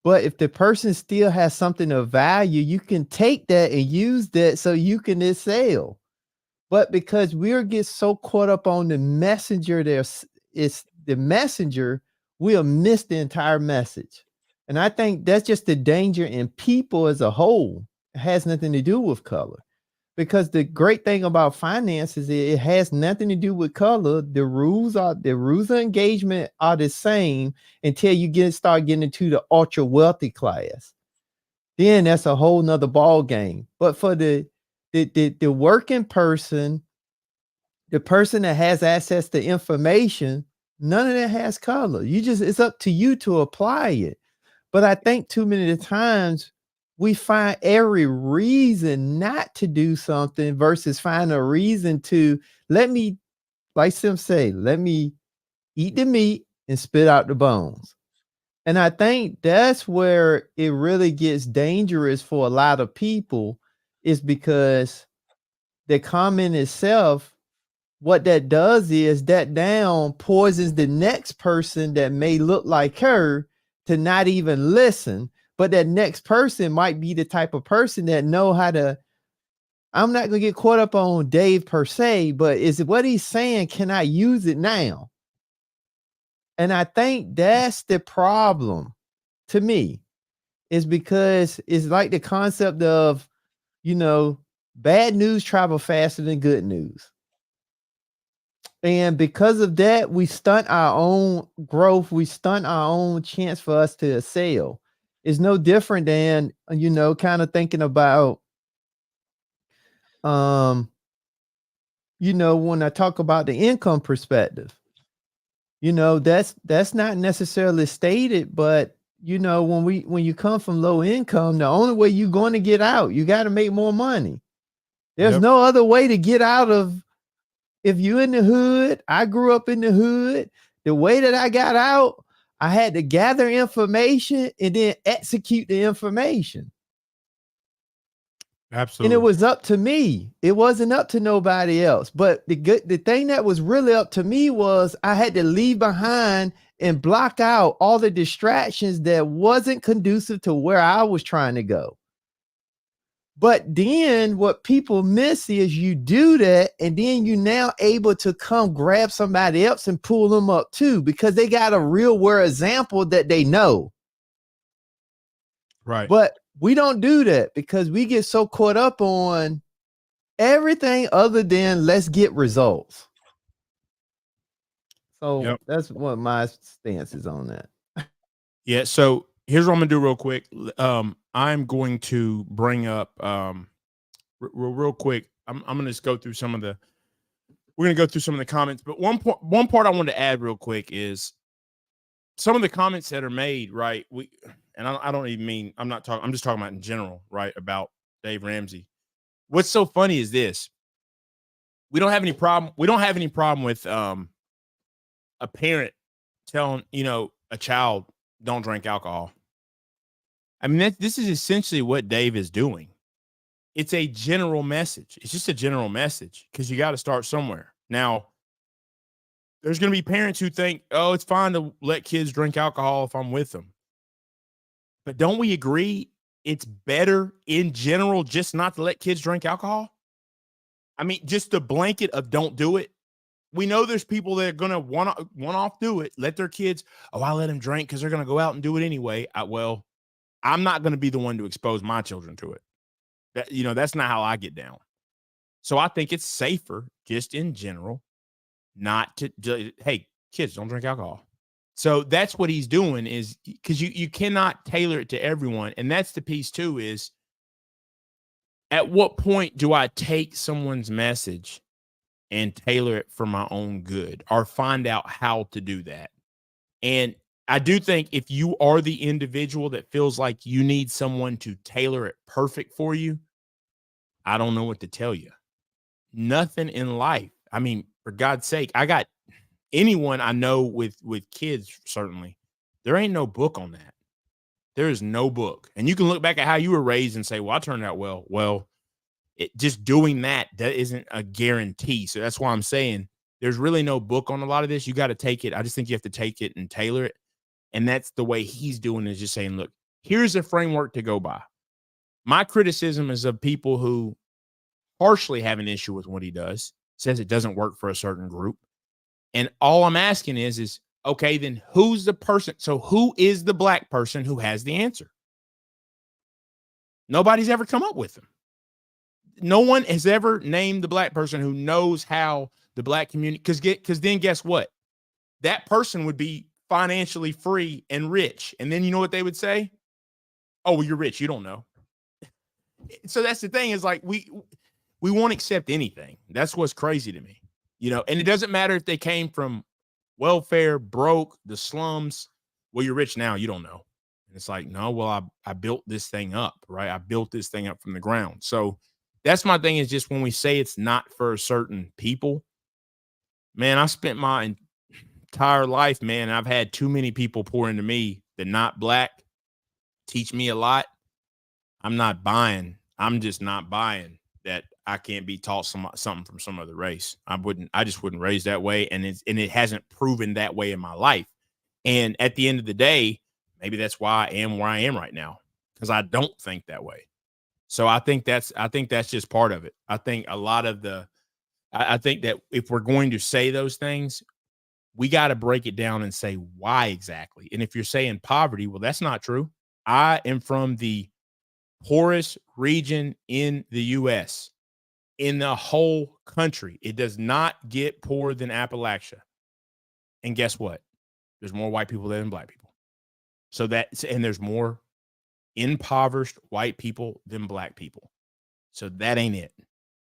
but if the person still has something of value, you can take that and use that so you can excel. But because we get so caught up on the messenger, it's the messenger, we'll miss the entire message. And I think that's just the danger in people as a whole. It has nothing to do with color. Because the great thing about finance is it has nothing to do with color. The rules of engagement are the same until you start getting into the ultra wealthy class. Then that's a whole nother ball game. But for the working person, the person that has access to information, none of that has color. It's up to you to apply it. But I think too many times we find every reason not to do something versus find a reason to like Sim say, let me eat the meat and spit out the bones. And I think that's where it really gets dangerous for a lot of people, is because the comment itself, what that does is that down poisons the next person that may look like her to not even listen. But that next person might be the type of person that know how to, I'm not going to get caught up on Dave per se, but is it what he's saying? Can I use it now? And I think that's the problem to me, is because it's like the concept of, bad news travel faster than good news. And because of that, we stunt our own growth. We stunt our own chance for us to excel. It's no different than, kind of thinking about, when I talk about the income perspective, that's not necessarily stated, but when you come from low income, the only way you're going to get out, you got to make more money. There's no other way to get out of. If you're in the hood, I grew up in the hood. The way that I got out, I had to gather information and then execute the information. Absolutely. And it was up to me. It wasn't up to nobody else. But the thing that was really up to me was I had to leave behind and block out all the distractions that wasn't conducive to where I was trying to go. But then what people miss is you do that, and then you're now able to come grab somebody else and pull them up too, because they got a real world example that they know. Right. But we don't do that because we get so caught up on everything other than let's get results. So that's what my stance is on that. Yeah. So here's what I'm gonna do real quick. I'm going to bring up real quick. I'm gonna just go through some of the. We're gonna go through some of the comments, but one part I wanted to add real quick is some of the comments that are made. Right. I don't even mean I'm just talking about in general. Right. About Dave Ramsey. What's so funny is this. We don't have any problem. We don't have any problem with a parent telling a child don't drink alcohol. I mean, this is essentially what Dave is doing. It's a general message. It's just a general message because you got to start somewhere. Now, there's going to be parents who think, oh, it's fine to let kids drink alcohol if I'm with them. But don't we agree it's better in general just not to let kids drink alcohol? I mean, just the blanket of don't do it. We know there's people that are going to one-off do it, let their kids, I let them drink because they're going to go out and do it anyway. Well, I'm not going to be the one to expose my children to it. That's not how I get down. So I think it's safer just in general not to, hey, kids, don't drink alcohol. So that's what he's doing, is because you cannot tailor it to everyone. And that's the piece too, is at what point do I take someone's message and tailor it for my own good, or find out how to do that? And I do think if you are the individual that feels like you need someone to tailor it perfect for you, I don't know what to tell you. Nothing in life. I mean, For God's sake, I got anyone I know with kids, certainly. There ain't no book on that. There is no book. And you can look back at how you were raised and say, well, I turned out well. Well, just doing that isn't a guarantee. So that's why I'm saying there's really no book on a lot of this. You got to take it. I just think you have to take it and tailor it. And that's the way he's doing, is just saying, look, here's a framework to go by. My criticism is of people who partially have an issue with what he does, says it doesn't work for a certain group. And all I'm asking is, okay, then who's the person? So who is the black person who has the answer? Nobody's ever come up with them. No one has ever named the black person who knows how the black community, because then guess what? That person would be financially free and rich. And then you know what they would say? Oh, well, you're rich. You don't know. So that's the thing, is like, we won't accept anything. That's what's crazy to me, you know, and it doesn't matter if they came from welfare, broke, the slums. Well, you're rich now. You don't know. And it's like, no, well, I built this thing up, right? I built this thing up from the ground. So that's my thing, is just when we say it's not for certain people, man, I spent my entire life, man, I've had too many people pour into me that not black, teach me a lot. I'm not buying. I'm just not buying that I can't be taught something from some other race. I just wouldn't raise that way. And it hasn't proven that way in my life. And at the end of the day, maybe that's why I am where I am right now, because I don't think that way. So I think that's just part of it. I think a lot of I think that if we're going to say those things, we got to break it down and say why exactly. And if you're saying poverty, well, that's not true. I am from the poorest region in the U.S., in the whole country. It does not get poorer than Appalachia. And guess what? There's more white people there than black people. And there's more impoverished white people than black people. So that ain't it.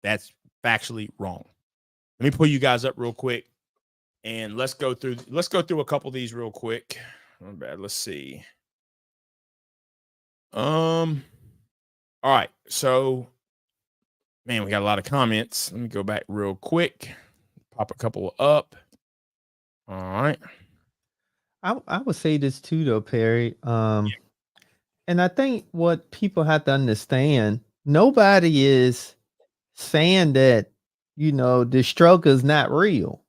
That's factually wrong. Let me pull you guys up real quick, and let's go through a couple of these real quick. Not bad. Let's see. All right. So, man, we got a lot of comments. Let me go back real quick. Pop a couple up. All right. I would say this too, though, Perry. And I think what people have to understand, nobody is saying that, you know, the struggle is not real.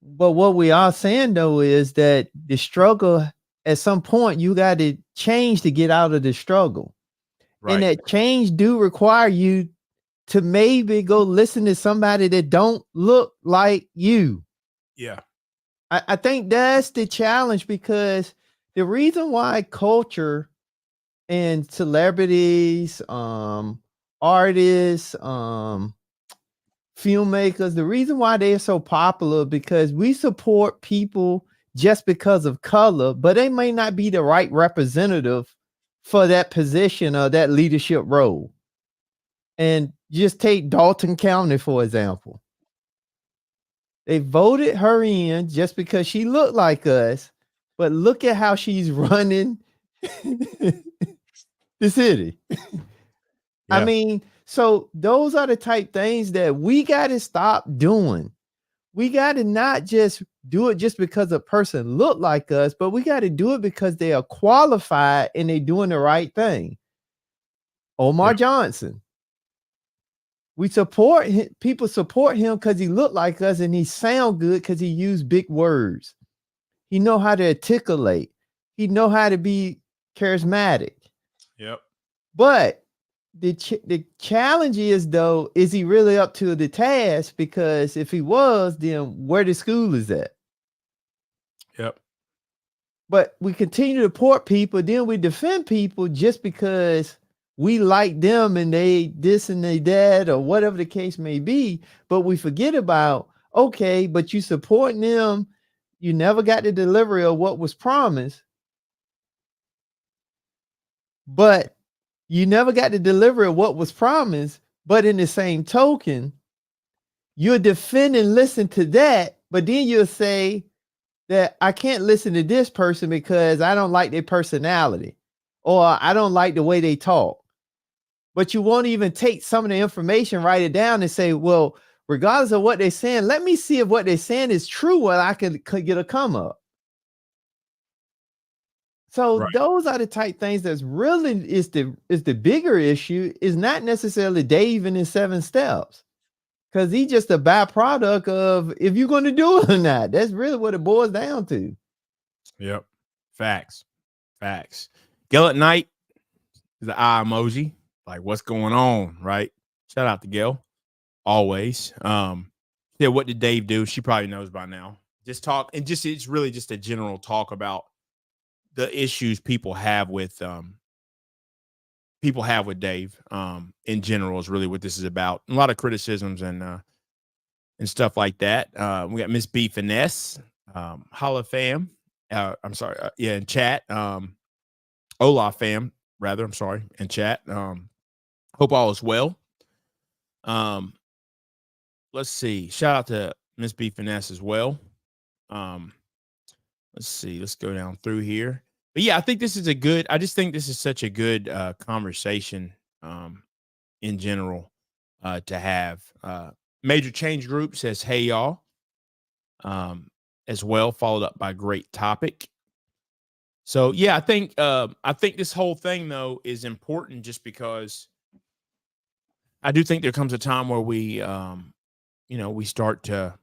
But what we are saying, though, is that the struggle, at some point, you got to change to get out of the struggle. Right. And that change do require you to maybe go listen to somebody that don't look like you. Yeah. I think that's the challenge, because the reason why culture and celebrities, artists, filmmakers, the reason why they're so popular, because we support people just because of color, but they may not be the right representative for that position or that leadership role. And just take Dalton County, for example. They voted her in just because she looked like us, but look at how she's running the city. Yeah. I mean, so those are the type things that we got to stop doing. We got to not just do it just because a person look like us, but we got to do it because they are qualified and they're doing the right thing. Omar Johnson. We support him. People support him because he looked like us and he sound good because he used big words. He know how to articulate. He know how to be charismatic. Yep. But the challenge is, though, is he really up to the task? Because if he was, then where the school is at? Yep. But we continue to support people, then we defend people just because we like them and they this and they that, or whatever the case may be. But we forget about, okay, but you supporting them, you never got the delivery of what was promised. But you never got the delivery of what was promised. But in the same token, you're defending, listen to that, but then you'll say that I can't listen to this person because I don't like their personality, or I don't like the way they talk. But you won't even take some of the information, write it down and say, well, regardless of what they're saying, let me see if what they're saying is true, where I could get a come up. So Right. those are the type things that's really is the bigger issue, is not necessarily Dave and his 7 steps. Because he's just a byproduct of if you're going to do it or not. That's really what it boils down to. Yep. Facts. Gil at night is the eye emoji. Like, what's going on, right? Shout out to Gil. Always. Yeah, what did Dave do? She probably knows by now. Just talk, and just it's really just a general talk about the issues people have with Dave. In general is really what this is about. A lot of criticisms and stuff like that. We got Miss B Finesse, Holla fam. I'm sorry, in chat. Hola fam, rather. I'm sorry, in chat. Hope all is well. Let's see. Shout out to Miss B Finesse as well. Let's see. Let's go down through here. But yeah, I think this is I just think this is such a good conversation in general to have. Major Change Group says, hey, y'all, as well, followed up by great topic. So, yeah, I think this whole thing, though, is important just because I do think there comes a time where we start to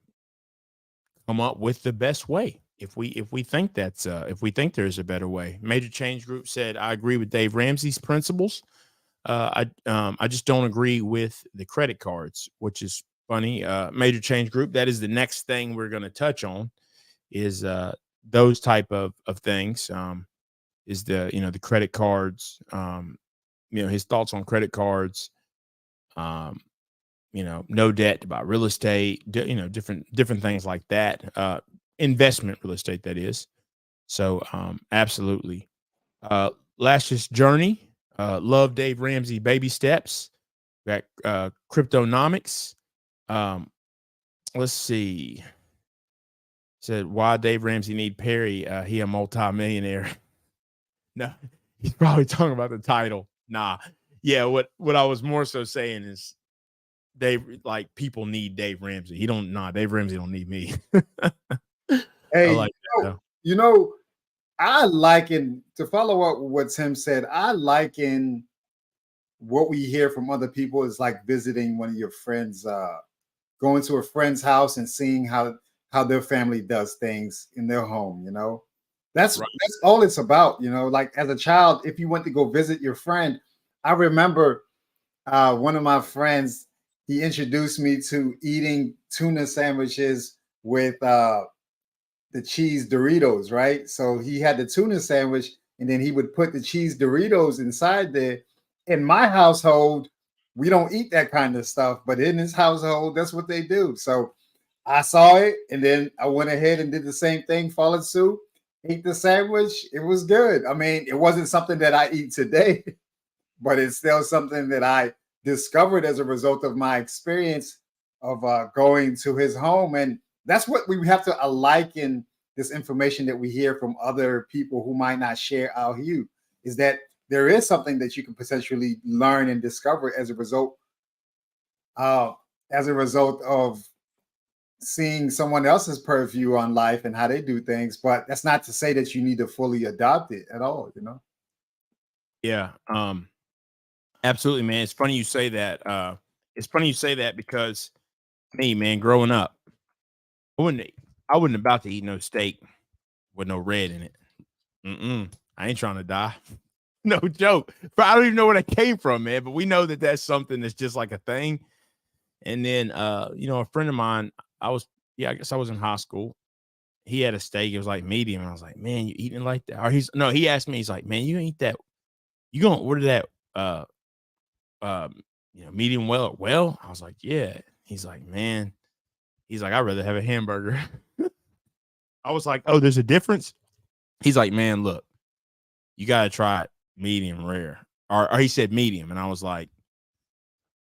come up with the best way. If we think if we think there's a better way. Major Change Group said, I agree with Dave Ramsey's principles. I just don't agree with the credit cards, which is funny. Major Change Group, that is the next thing we're going to touch on, is those type of things. Is the credit cards, his thoughts on credit cards, no debt to buy real estate, different things like that. Investment real estate, that is. So absolutely. Lash's journey. Love Dave Ramsey baby steps. Got cryptonomics. Let's see. Said, why Dave Ramsey need Perry? He a multi-millionaire. No, he's probably talking about the title. Nah. Yeah, what I was more so saying is people need Dave Ramsey. Dave Ramsey don't need me. Hey, I like that, I liken, to follow up with what Tim said, I liken what we hear from other people is like visiting one of your friends, going to a friend's house and seeing how their family does things in their home. That's all it's about. Like as a child, if you went to go visit your friend, I remember one of my friends, he introduced me to eating tuna sandwiches with the cheese Doritos, right? So he had the tuna sandwich and then he would put the cheese Doritos inside there. In my household, we don't eat that kind of stuff, but in his household, that's what they do. So I saw it and then I went ahead and did the same thing, followed suit, ate the sandwich. It was good. I mean, it wasn't something that I eat today, but it's still something that I discovered as a result of my experience of going to his home. And that's what we have to liken this information that we hear from other people who might not share our view, is that there is something that you can potentially learn and discover as a result of seeing someone else's purview on life and how they do things. But that's not to say that you need to fully adopt it at all, Yeah. Absolutely, man. It's funny you say that. Because me, man, growing up, I wasn't about to eat no steak with no red in it. I ain't trying to die. No joke. But I don't even know where that came from, man. But we know that that's something that's just like a thing. And then, a friend of mine, I guess I was in high school. He had a steak. It was like medium. And I was like, man, you eating like that? Or he asked me, he's like, man, you eat that. You gonna order that, medium well? Well, I was like, yeah. He's like, man, I'd rather have a hamburger. I was like, oh, there's a difference. He's like, man, look, you got to try it medium rare. Or he said medium. And I was like,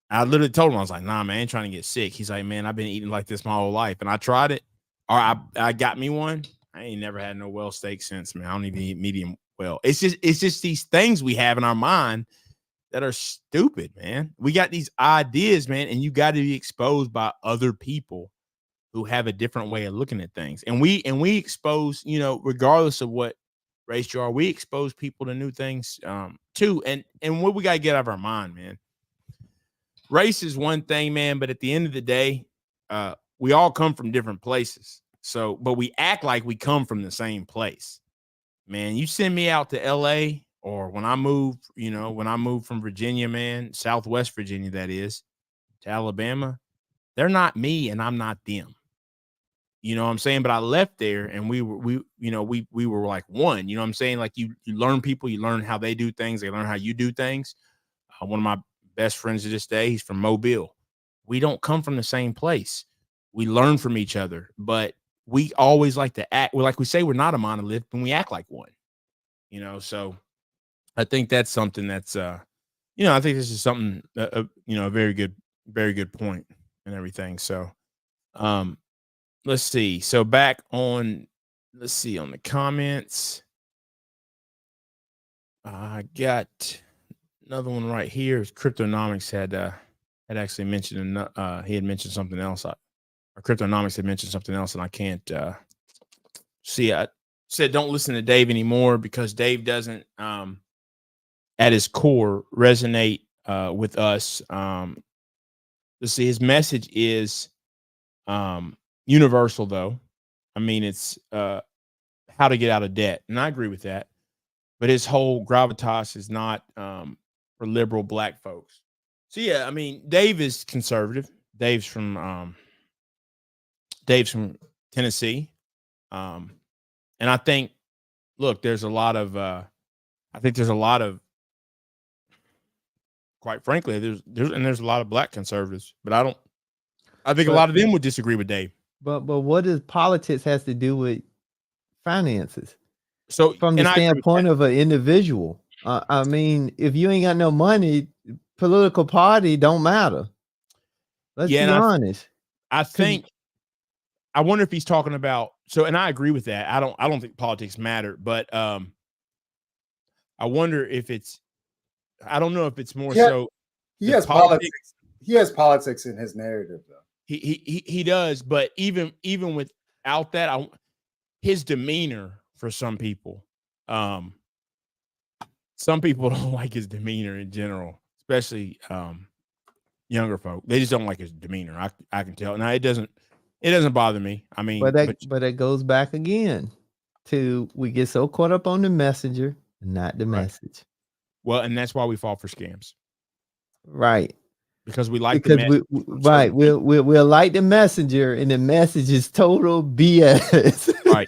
I literally told him, I was like, nah, man, I ain't trying to get sick. He's like, man, I've been eating like this my whole life. And I tried it. Or I got me one. I ain't never had no well steak since, man. I don't even eat medium well. It's just these things we have in our mind that are stupid, man. We got these ideas, man, and you got to be exposed by other people who have a different way of looking at things. And we expose, you know, regardless of what race you are, we expose people to new things too. And what we got to get out of our mind, man. Race is one thing, man, but at the end of the day, we all come from different places. So, but we act like we come from the same place. Man, you send me out to LA, or when I moved, you know, when I moved from Virginia, man, Southwest Virginia, that is, to Alabama, they're not me and I'm not them. You know what I'm saying? But I left there and we were like one, you know what I'm saying? Like you learn people, you learn how they do things, they learn how you do things. One of my best friends to this day, he's from Mobile. We don't come from the same place. We learn from each other, but we always like to act. Well, like we say, we're not a monolith, and we act like one, you know? So I think that's something that's, you know, I think this is something, you know, a very good point and everything. So, let's see. So back on, let's see on the comments. I got another one right here. Cryptonomics had actually mentioned, he had mentioned something else. Or Cryptonomics had mentioned something else, and I can't see. I said don't listen to Dave anymore because Dave doesn't, at his core, resonate with us. Let's see. His message is universal, though. I mean, it's how to get out of debt, and I agree with that. But his whole gravitas is not for liberal black folks. So yeah, I mean, Dave is conservative. Dave's from Tennessee. And I think, look, there's a lot of, quite frankly, there's a lot of black conservatives, but I think a lot of them would disagree with Dave. But what does politics has to do with finances? So from the standpoint of an individual, I mean, if you ain't got no money, political party don't matter. Let's be honest. I think, I wonder if he's talking about, so, and I agree with that. I don't think politics matter, but I wonder if it's, I don't know if it's more so. He has politics. He has politics in his narrative, though. He does, but even without that, his demeanor for some people don't like his demeanor in general, especially younger folk. They just don't like his demeanor. I can tell. Now it doesn't bother me. I mean, but it goes back again to, we get so caught up on the messenger, not the message. Well, and that's why we fall for scams. Right. Because we like we'll like the messenger, and the message is total BS. Right.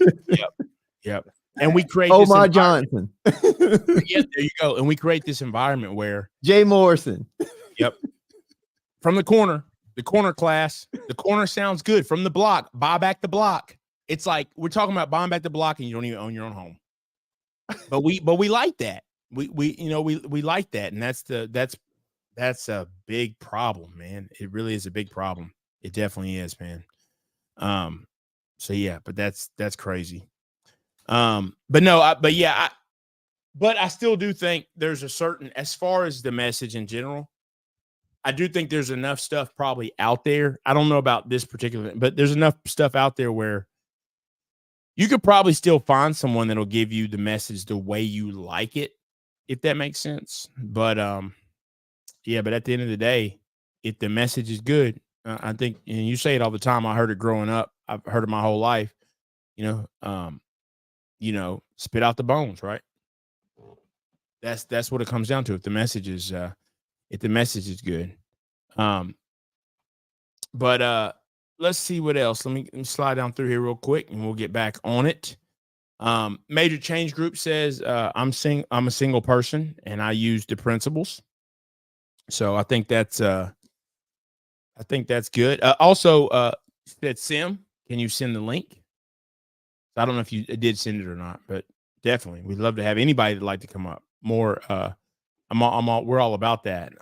Yep. And we create Omar Johnson. Yeah, there you go. And we create this environment where Jay Morrison. Yep. From the corner class, the corner sounds good. From the block, buy back the block. It's like we're talking about buying back the block, and you don't even own your own home. But we like that. We like that, and that's a big problem, man. It really is a big problem. It definitely is, man. So yeah, but that's crazy. But I still do think there's a certain, as far as the message in general, I do think there's enough stuff probably out there. I don't know about this particular, but there's enough stuff out there where you could probably still find someone that'll give you the message the way you like it, if that makes sense. But yeah, but at the end of the day, if the message is good, I think, and you say it all the time. I heard it growing up. I've heard it my whole life. Spit out the bones, right? That's what it comes down to. If the message is good. But let's see what else. Let me slide down through here real quick, and we'll get back on it. MajorChangeGroup says, I'm a single person, and I use the principles. So I think that's good. Also, said Sim, can you send the link? I don't know if you did send it or not, but definitely we'd love to have anybody that'd like to come up. More, we're all about that.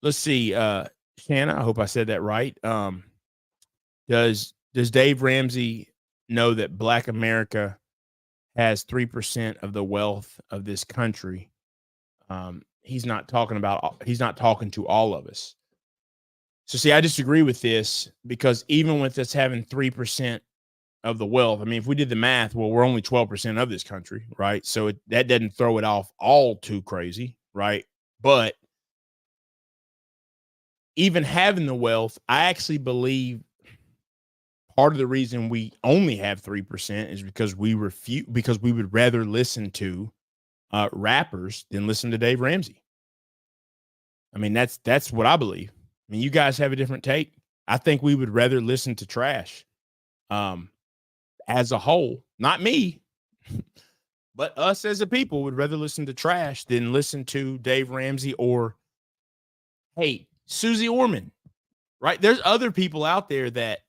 Let's see, Shanna, I hope I said that right. Does Dave Ramsey know that Black America has 3% of the wealth of this country? he's not talking to all of us. So see, I disagree with this, because even with us having 3% of the wealth, I mean, if we did the math, well, we're only 12% of this country, right? So that doesn't throw it off all too crazy, right? But even having the wealth, I actually believe part of the reason we only have 3% is because we would rather listen to rappers than listen to Dave Ramsey. I mean, that's what I believe. I mean, you guys have a different take. I think we would rather listen to trash as a whole, not me, but us as a people would rather listen to trash than listen to Dave Ramsey or, hey, Susie Orman, right? There's other people out there that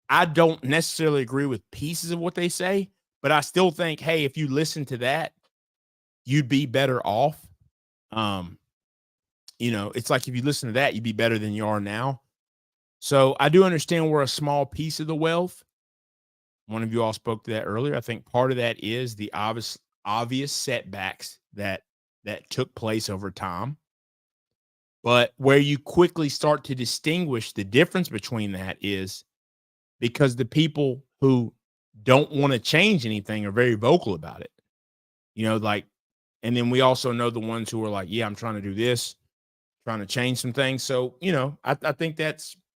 I don't necessarily agree with pieces of what they say, but I still think, hey, if you listen to that, you'd be better off. It's like if you listen to that, you'd be better than you are now. So I do understand we're a small piece of the wealth. One of you all spoke to that earlier. I think part of that is the obvious setbacks that took place over time. But where you quickly start to distinguish the difference between that is because the people who don't want to change anything are very vocal about it. And then we also know the ones who are like, yeah, I'm trying to do this, trying to change some things. So, I think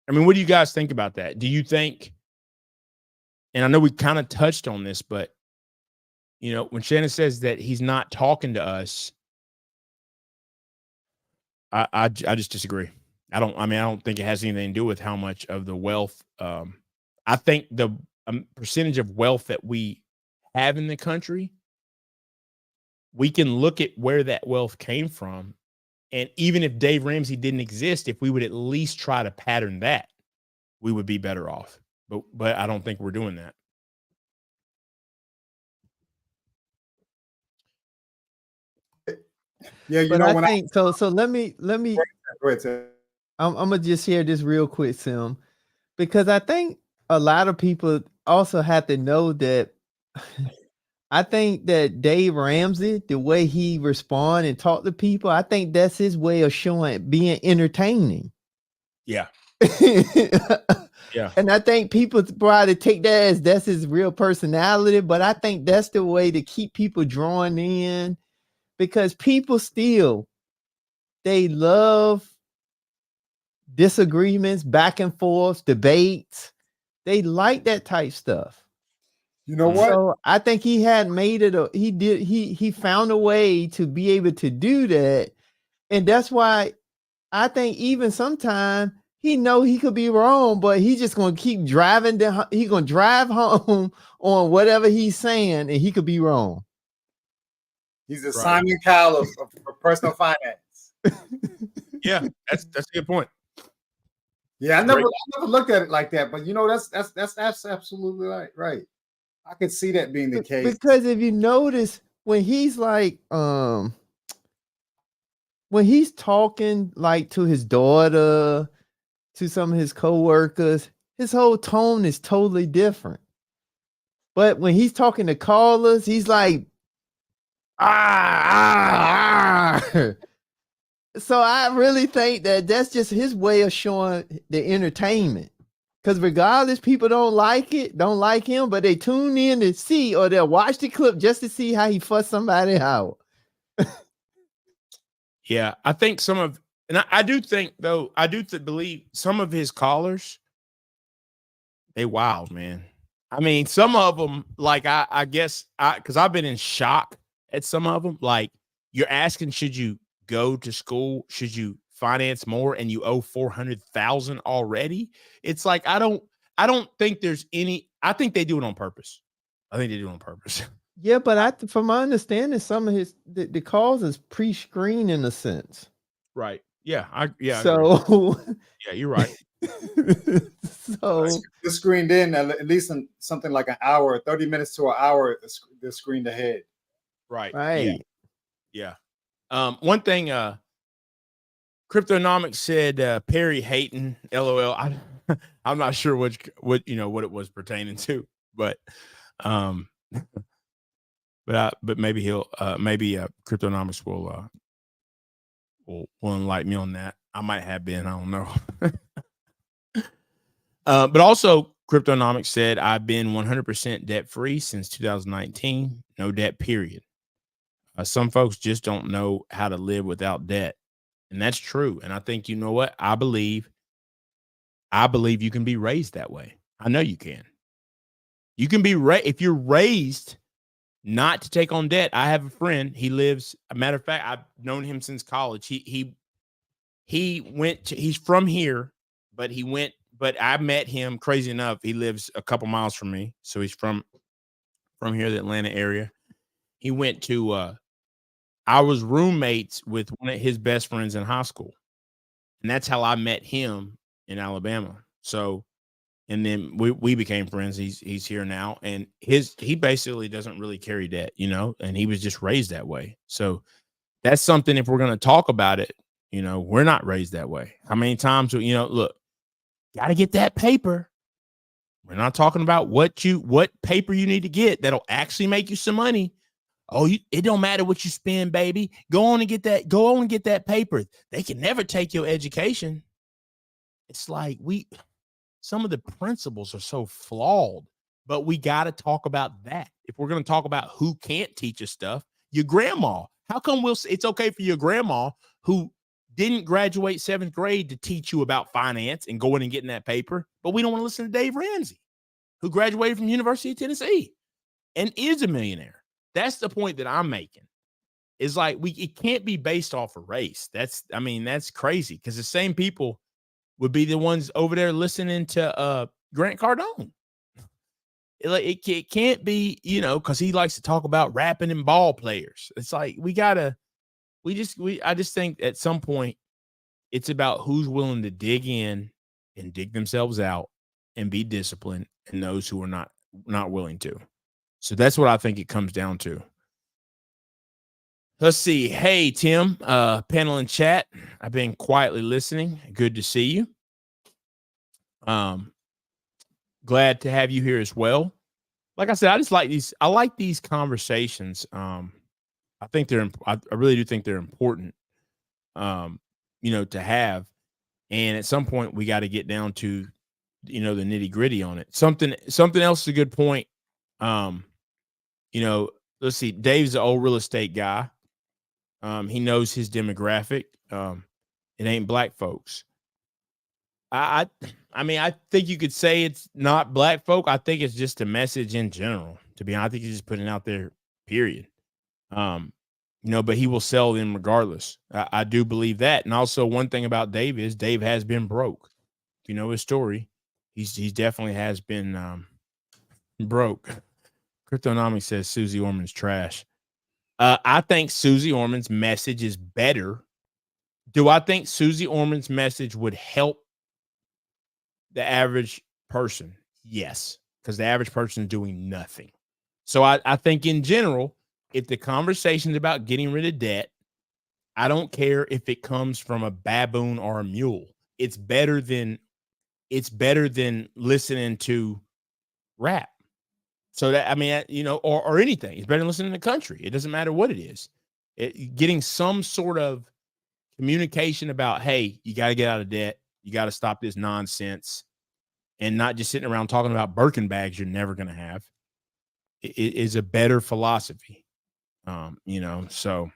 what do you guys think about that? Do you think, and I know we kind of touched on this, but, when Shannon says that he's not talking to us, I just disagree. I don't think it has anything to do with how much of the wealth. I think the percentage of wealth that we have in the country, we can look at where that wealth came from. And even if Dave Ramsey didn't exist, if we would at least try to pattern that, we would be better off. But I don't think we're doing that. Yeah, but I think so. So let me. Go ahead, Tim. I'm gonna just share this real quick, Sim, because I think a lot of people also have to know that. I think that Dave Ramsey, the way he respond and talk to people, I think that's his way of being entertaining. Yeah. Yeah. And I think people probably take that as that's his real personality, but I think that's the way to keep people drawn in, because people still, they love disagreements, back and forth, debates. They like that type stuff. You know what? So I think he had made it. He found a way to be able to do that, and that's why I think even sometimes he know he could be wrong, but he's just gonna keep driving down. He's gonna drive home on whatever he's saying, and he could be wrong. He's the Simon Cowell of personal finance. Yeah, that's a good point. Yeah, I never looked at it like that, but that's absolutely right. I could see that being the case. Because if you notice, when he's like, when he's talking like to his daughter, to some of his coworkers, his whole tone is totally different. But when he's talking to callers, he's like, So I really think that that's just his way of showing the entertainment. Because regardless, people don't like him, but they tune in to see, or they'll watch the clip just to see how he fussed somebody out. Yeah, I think I do think, though, believe some of his callers, they wild, man. I mean, some of them, like, I guess, because I've been in shock at some of them. Like, you're asking, should you go to school? Should you finance more? And you owe $400,000 already? It's like, I don't think there's any. I think they do it on purpose. Yeah, but from my understanding, some of the calls is pre-screened in a sense. Right. Yeah. So yeah, you're right. So they're screened in at least in something like an hour, 30 minutes to an hour. They're screened ahead. Right. Right. Yeah. One thing, Cryptonomics said, Perry hating, LOL. I'm not sure what it was pertaining to, but maybe he'll, Cryptonomics will will enlighten me on that. I might have been, I don't know. But also, Cryptonomics said, I've been 100% debt-free since 2019. No debt, period. Some folks just don't know how to live without debt. And that's true. And I think, you know what? I believe you can be raised that way. I know you can. You can be if you're raised not to take on debt. I have a friend. He lives. A matter of fact, I've known him since college. He's from here, but I met him. Crazy enough, he lives a couple miles from me, so he's from here, the Atlanta area. He went to. I was roommates with one of his best friends in high school, and that's how I met him in Alabama. So. And then we became friends. He's here now, and he basically doesn't really carry debt, and he was just raised that way. So that's something, if we're going to talk about it, we're not raised that way. How many times, look, got to get that paper. We're not talking about what paper you need to get that'll actually make you some money. Oh, it don't matter what you spend, baby. Go on and get that paper. They can never take your education. It's like some of the principles are so flawed, but we got to talk about that. If we're going to talk about who can't teach us stuff, your grandma. How come it's okay for your grandma who didn't graduate 7th grade to teach you about finance and going and getting that paper, but we don't want to listen to Dave Ramsey, who graduated from the University of Tennessee and is a millionaire? That's the point that I'm making. Is like it can't be based off of race. That's crazy, because the same people would be the ones over there listening to Grant Cardone. It can't be, because he likes to talk about rapping and ball players. It's like I just think at some point it's about who's willing to dig in and dig themselves out and be disciplined, and those who are not willing to. So that's what I think it comes down to. Let's see. Hey, Tim, panel and chat. I've been quietly listening. Good to see you. Glad to have you here as well. Like I said, I like these conversations. I really do think they're important, to have. And at some point we got to get down to, the nitty gritty on it. Something else is a good point. Let's see. Dave's an old real estate guy. He knows his demographic. It ain't black folks. I think you could say it's not black folk. I think it's just a message in general. To be honest, I think he's just putting it out there, period. But he will sell them regardless. I do believe that. And also, one thing about Dave is Dave has been broke. If you know his story, he definitely has been broke. Cryptonomics says Susie Orman's trash. I think Susie Orman's message is better. Do I think Susie Orman's message would help the average person? Yes, because the average person is doing nothing. So I think in general, if the conversation is about getting rid of debt, I don't care if it comes from a baboon or a mule. It's better than listening to rap. So that, or anything. It's better than listening to country. It doesn't matter what it is. Getting some sort of communication about, hey, you got to get out of debt. You got to stop this nonsense, and not just sitting around talking about Birkin bags you're never going to have. It is a better philosophy. So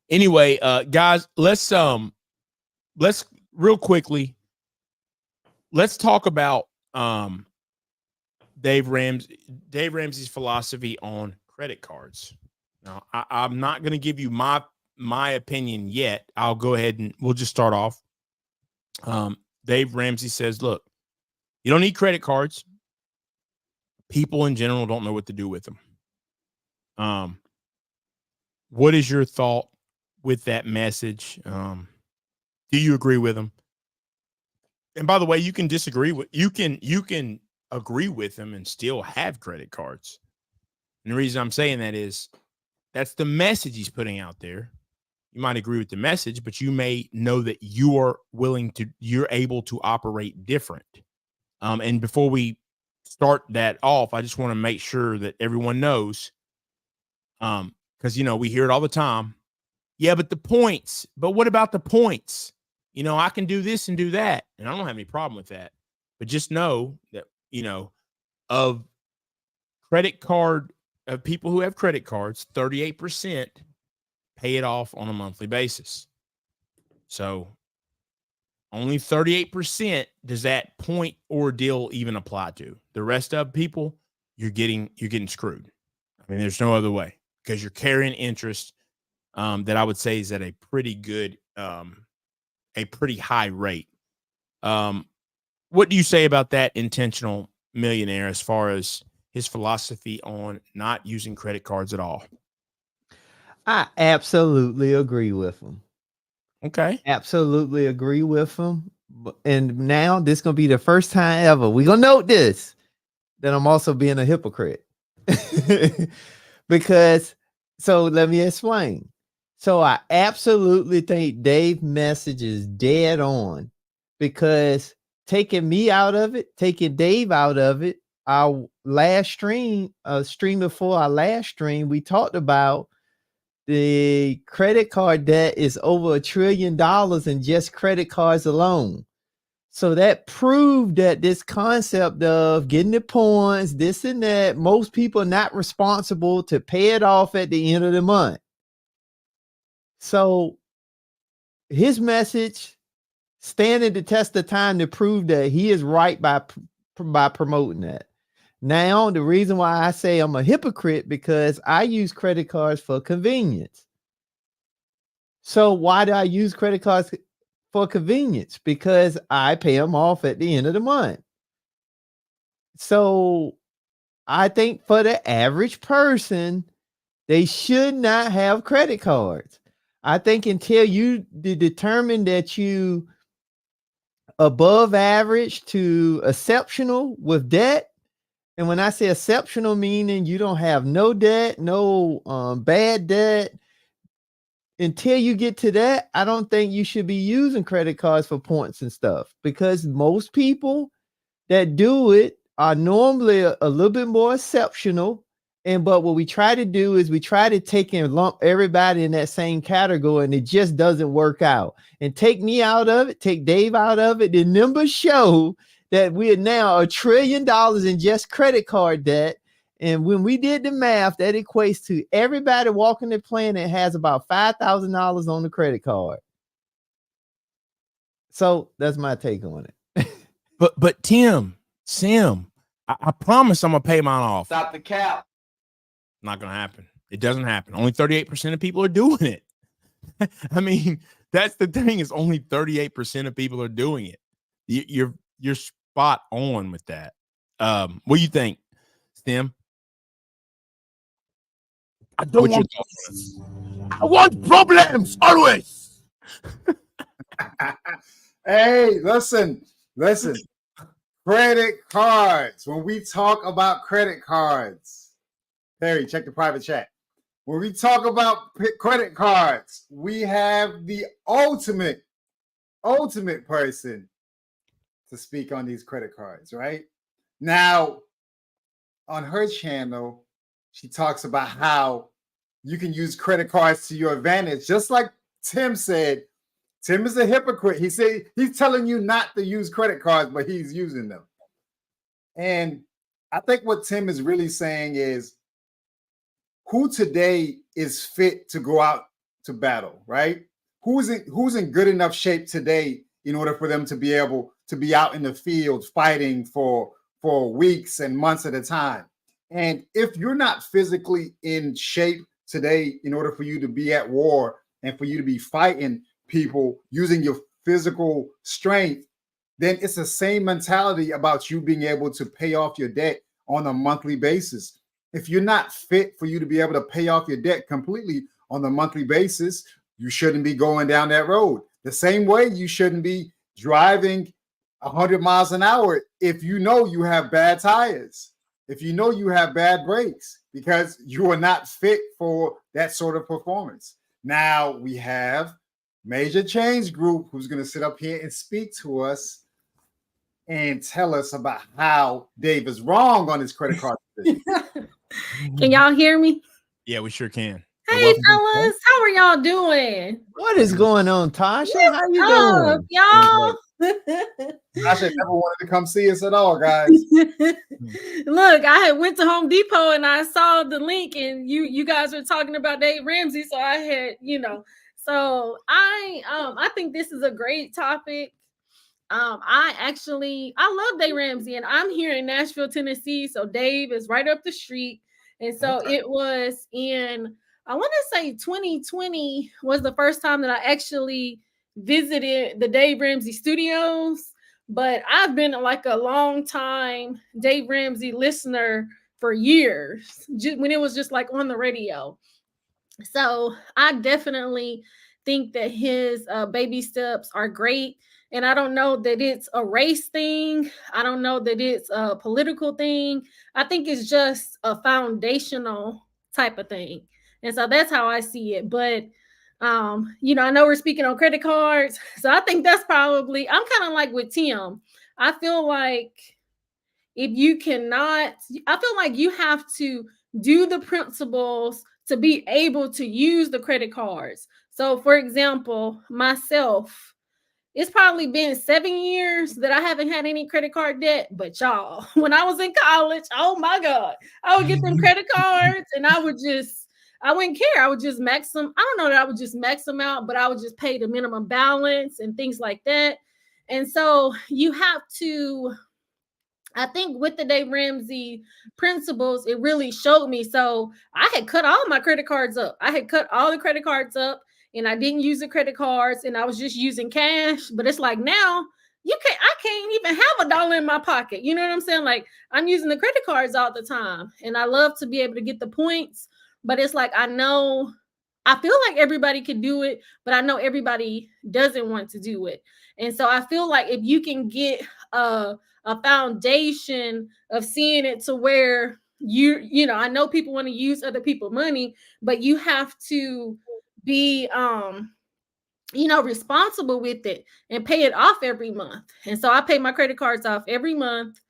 anyway, guys, let's real quickly, let's talk about Dave Ramsey's philosophy on credit cards. Now, I'm not going to give you my opinion yet. I'll go ahead and we'll just start off. Dave Ramsey says, look, you don't need credit cards. People in general don't know what to do with them. What is your thought with that message? Do you agree with him? And by the way, you can agree with him and still have credit cards. And the reason I'm saying that is that's the message he's putting out there. You might agree with the message, but you may know that you're able to operate different. And before we start that off, I just want to make sure that everyone knows, because we hear it all the time. Yeah, but the points. But what about the points? You know, I can do this and do that, and I don't have any problem with that. But just know that, you know, of credit card, of people who have credit cards, 38% pay it off on a monthly basis. So only 38% does that point ordeal even apply to. The rest of people, you're getting screwed. I mean, there's no other way, because you're carrying interest that I would say is at a pretty good, a pretty high rate. What do you say about that intentional millionaire as far as his philosophy on not using credit cards at all? I absolutely agree with him. Okay. Absolutely agree with him. And now this is going to be the first time ever we're going to note this, that I'm also being a hypocrite. Because, so let me explain. So I absolutely think Dave's message is dead on, because taking me out of it, taking Dave out of it, our last stream before our last stream, we talked about the credit card debt is over $1 trillion in just credit cards alone. So that proved that this concept of getting the points, this and that, most people are not responsible to pay it off at the end of the month. So his message standing the test of time to prove that he is right by promoting that. Now, the reason why I say I'm a hypocrite, because I use credit cards for convenience. So why do I use credit cards for convenience? Because I pay them off at the end of the month. So I think for the average person, they should not have credit cards. I think until you determine that you above average to exceptional with debt, and when I say exceptional, meaning you don't have no debt, no bad debt, until you get to that, I don't think you should be using credit cards for points and stuff, because most people that do it are normally a little bit more exceptional. But what we try to do is we try to take and lump everybody in that same category, and it just doesn't work out. And take me out of it, take Dave out of it. The numbers show that we are now $1 trillion in just credit card debt. And when we did the math, that equates to everybody walking the planet has about $5,000 on the credit card. So that's my take on it. But Sim, I promise I'm gonna pay mine off. Stop the cap. Not gonna happen. It doesn't happen. Only 38% of people are doing it. I mean, that's the thing, is only 38% of people are doing it. You're spot on with that. What do you think, Stim? I don't want I want problems always. Hey, listen. Credit cards. When we talk about credit cards, Perry, check the private chat. When we talk about credit cards, we have the ultimate person to speak on these credit cards, right? Now, on her channel, she talks about how you can use credit cards to your advantage. Just like Tim said, Tim is a hypocrite. He said he's telling you not to use credit cards, but he's using them. And I think what Tim is really saying is, who today is fit to go out to battle, right? Who's in good enough shape today in order for them to be able to be out in the field fighting for weeks and months at a time? And if you're not physically in shape today in order for you to be at war and for you to be fighting people using your physical strength, then it's the same mentality about you being able to pay off your debt on a monthly basis. If you're not fit for you to be able to pay off your debt completely on a monthly basis, you shouldn't be going down that road. The same way you shouldn't be driving 100 miles an hour if you know you have bad tires, if you know you have bad brakes, because you are not fit for that sort of performance. Now we have MajorChangeGroup, who's going to sit up here and speak to us and tell us about how Dave is wrong on his credit card. Can y'all hear me? Yeah, we sure can. So Hey, welcome to the show. fellas, how are y'all doing? What is going on, Tasha? How you Oh, doing? y'all. I should never wanted to come see us at all, guys. Look, I had went to Home Depot and I saw the link, and you guys were talking about Dave Ramsey, so I had, so I think this is a great topic. I love Dave Ramsey, and I'm here in Nashville, Tennessee. So Dave is right up the street. And so it was I want to say 2020 was the first time that I actually visited the Dave Ramsey studios. But I've been like a long time Dave Ramsey listener for years, when it was just like on the radio. So I definitely think that his baby steps are great. And I don't know that it's a race thing. I don't know that it's a political thing. I think it's just a foundational type of thing. And so that's how I see it. But I know we're speaking on credit cards. So I think that's probably, I'm kind of like with Tim. I feel like if you cannot, I feel like you have to do the principles to be able to use the credit cards. So, for example, myself, it's probably been 7 years that I haven't had any credit card debt. But y'all, when I was in college, oh my God, I would get them credit cards and I wouldn't care. I would just max them. I don't know that I would just max them out, but I would just pay the minimum balance and things like that. And so you have to, I think with the Dave Ramsey principles, it really showed me. So I had cut all my credit cards up. I had cut all the credit cards up, and I didn't use the credit cards, and I was just using cash. But it's like now I can't even have $1 in my pocket. You know what I'm saying? Like I'm using the credit cards all the time, and I love to be able to get the points. But it's like I feel like everybody could do it, but I know everybody doesn't want to do it. And so I feel like if you can get a foundation of seeing it to where I know people want to use other people's money, but you have to be responsible with it and pay it off every month. And so I pay my credit cards off every month.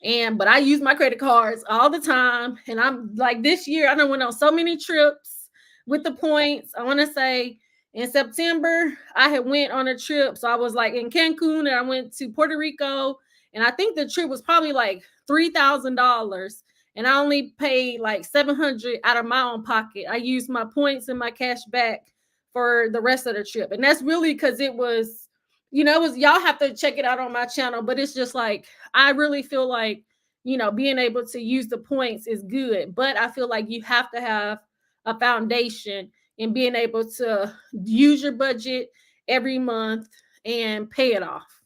But I use my credit cards all the time. And I'm like, this year I done went on so many trips with the points. I want to say in September I had went on a trip. So I was like in Cancun, and I went to Puerto Rico, and I think the trip was probably like $3,000, and I only paid like $700 out of my own pocket. I used my points and my cash back for the rest of the trip. And that's really because it was, y'all have to check it out on my channel, but it's just like, I really feel like, being able to use the points is good, but I feel like you have to have a foundation in being able to use your budget every month and pay it off.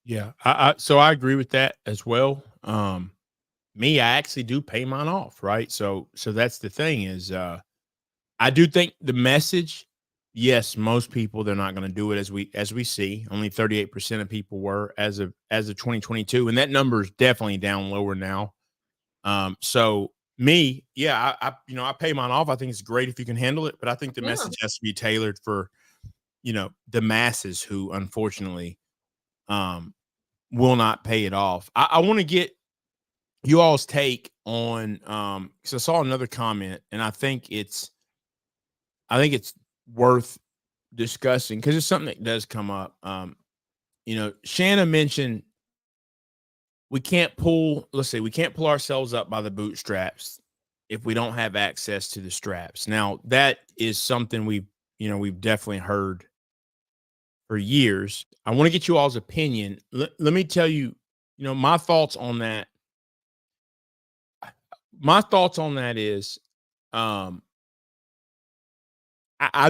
Yeah. So I agree with that as well. I actually do pay mine off. Right. So that's the thing is, I do think the message, yes, most people, they're not going to do it as we see. Only 38% of people were as of 2022. And that number is definitely down lower now. So me, yeah, I pay mine off. I think it's great if you can handle it, but I think the message has to be tailored for, the masses who unfortunately will not pay it off. I want to get you all's take on, because I saw another comment, and I think it's worth discussing because it's something that does come up. Shanna mentioned we can't pull ourselves up by the bootstraps if we don't have access to the straps. Now, that is something we've definitely heard for years. I want to get you all's opinion. Let me tell you, my thoughts on that. My thoughts on that is, I'm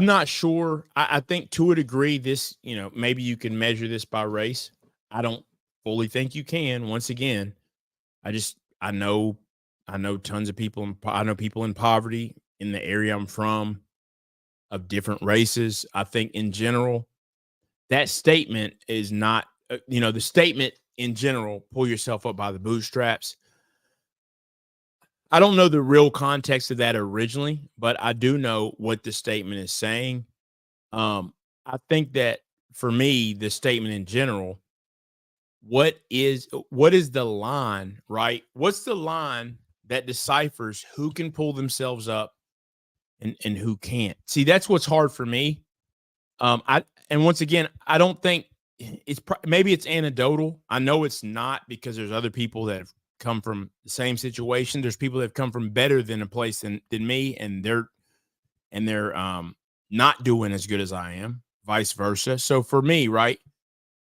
not sure. I think to a degree, this, maybe you can measure this by race. I don't fully think you can. Once again, I know tons of people. I know people in poverty in the area I'm from of different races. I think in general, that statement is not, the statement in general, pull yourself up by the bootstraps. I don't know the real context of that originally, but I do know what the statement is saying. I think that for me, the statement in general, what is the line, right? What's the line that deciphers who can pull themselves up and who can't. See, that's what's hard for me. And once again, I don't think maybe it's anecdotal. I know it's not, because there's other people that have come from the same situation. There's people that have come from better than a place than me, and they're not doing as good as I am, vice versa. So for me, right,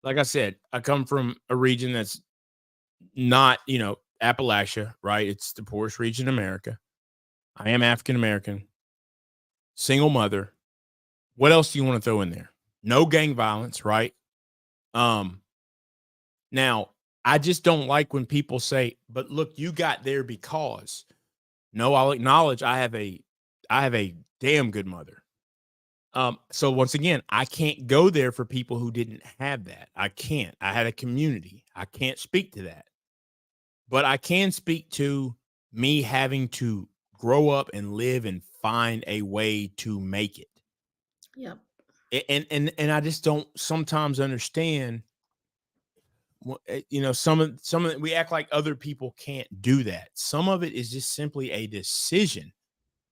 like I said, I come from a region that's not, Appalachia, right? It's the poorest region in America. I am African American, single mother. What else do you want to throw in there? No gang violence, right? Now, I just don't like when people say, but look, you got there because. No, I'll acknowledge I have a damn good mother. So once again, I can't go there for people who didn't have that. I can't. I had a community. I can't speak to that. But I can speak to me having to grow up and live and find a way to make it. Yep. And I just don't sometimes understand. Some of it, we act like other people can't do that. Some of it is just simply a decision.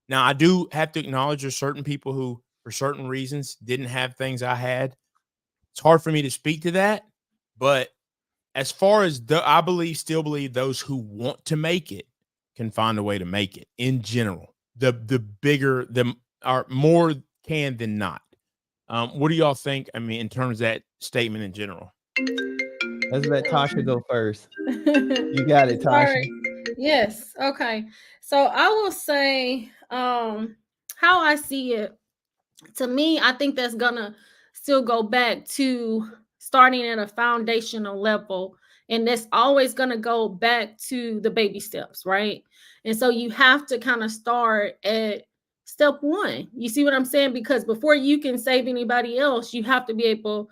Now, I do have to acknowledge there's certain people who, for certain reasons, didn't have things I had. It's hard for me to speak to that, but as far as I still believe those who want to make it can find a way to make it in general. The bigger them are, more can than not. What do y'all think? I mean, in terms of that statement in general. Let's let Tasha go first. You got it, Tasha. Sorry. Yes. Okay. So I will say how I see it. To me, I think that's gonna still go back to starting at a foundational level. And that's always gonna go back to the baby steps, right? And so you have to kind of start at step one. You see what I'm saying? Because before you can save anybody else, you have to be able,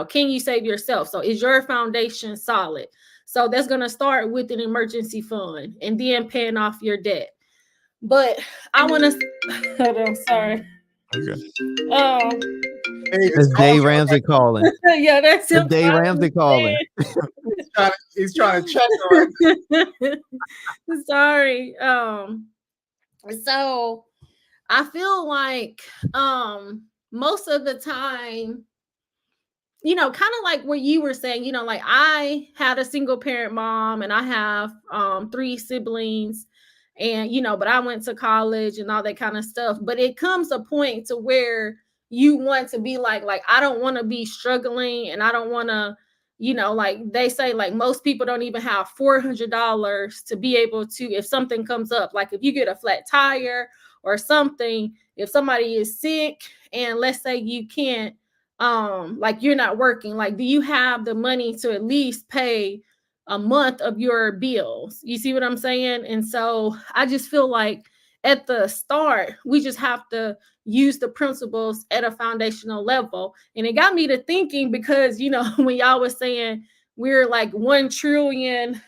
can you save yourself? So is your foundation solid? So that's going to start with an emergency fund and then paying off your debt. But I want to hold on, sorry. Okay. It's Dave Ramsey calling. Yeah, that's him. Dave Ramsey calling. He's trying to check her. Sorry. So I feel like most of the time, kind of like what you were saying, like I had a single parent mom and I have 3 siblings, and but I went to college and all that kind of stuff. But it comes a point to where you want to be like I don't want to be struggling, and I don't want to, like they say, like most people don't even have $400 to be able to, if something comes up, like if you get a flat tire or something, if somebody is sick and let's say you can't, like you're not working, like do you have the money to at least pay a month of your bills? You see what I'm saying? And so I just feel like at the start, we just have to use the principles at a foundational level. And it got me to thinking, because, when y'all was saying we're like $1 trillion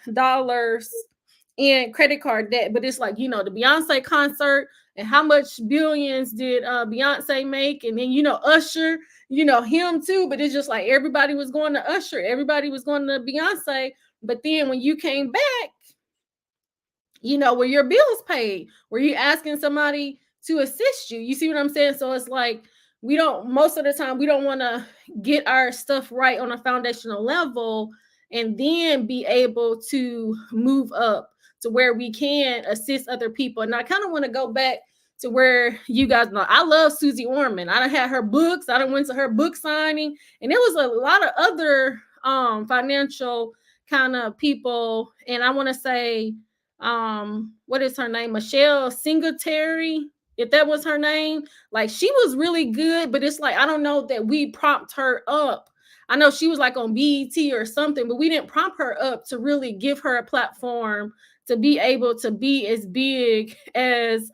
in credit card debt, but it's like, the Beyonce concert, and how much billions did Beyonce make? And then, Usher, him too, but it's just like everybody was going to Usher, everybody was going to Beyonce. But then when you came back, were your bills paid? Were you asking somebody to assist you? You see what I'm saying? So it's like, most of the time, we don't want to get our stuff right on a foundational level and then be able to move up to where we can assist other people. And I kind of want to go back to where you guys know, I love Susie Orman. I done had her books. I done went to her book signing, and it was a lot of other financial kind of people. And I want to say, what is her name? Michelle Singletary, if that was her name. Like, she was really good, but it's like, I don't know that we prompt her up. I know she was like on BET or something, but we didn't prompt her up to really give her a platform to be able to be as big as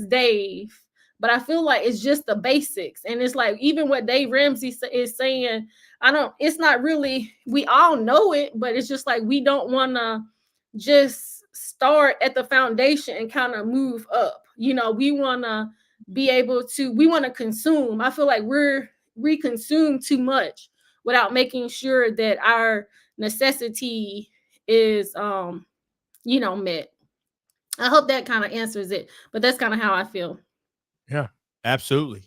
Dave. But I feel like it's just the basics. And it's like, even what Dave Ramsey is saying, it's not really, we all know it, but it's just like, we don't want to just start at the foundation and kind of move up. We want to be able to, we want to consume. I feel like we consume too much without making sure that our necessity is, met. I hope that kind of answers it, but that's kind of how I feel. Yeah, absolutely.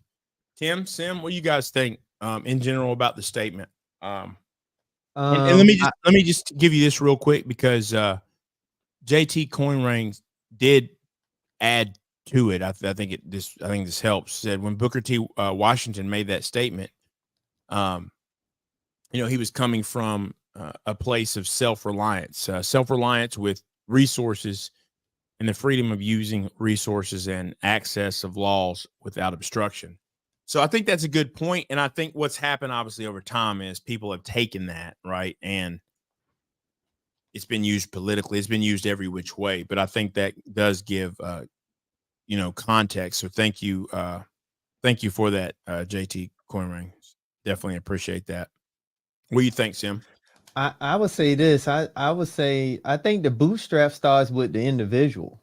Tim, Sim, what do you guys think in general about the statement? And let me just give you this real quick because JT Coinring did add to it. I think this helps. Said when Booker T. Washington made that statement, he was coming from a place of self-reliance with resources and the freedom of using resources and access of laws without obstruction. So I think that's a good point. And I think what's happened obviously over time is people have taken that, right? And it's been used politically. It's been used every which way. But I think that does give, context. So thank you. Thank you for that, JT Coinring. Definitely appreciate that. What do you think, Sim? I would say this. I would say I think the bootstrap starts with the individual.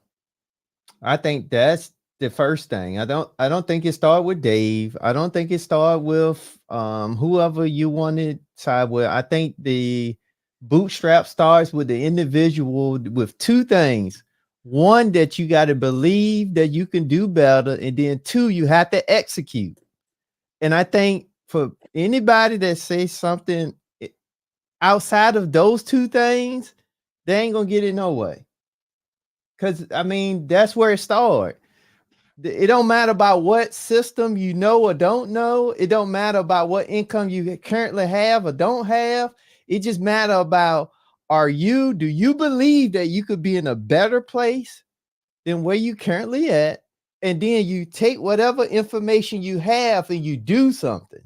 I think that's the first thing. I don't think it started with Dave. I don't think it started with whoever you wanted side with. I think the bootstrap starts with the individual with two things. One, that you got to believe that you can do better, and then two, you have to execute. And I think for anybody that says something outside of those two things, they ain't gonna get it no way. Because I mean, that's where it started. It don't matter about what system you know or don't know. It don't matter about what income you currently have or don't have. It just matter about do you believe that you could be in a better place than where you currently at? And then you take whatever information you have and you do something.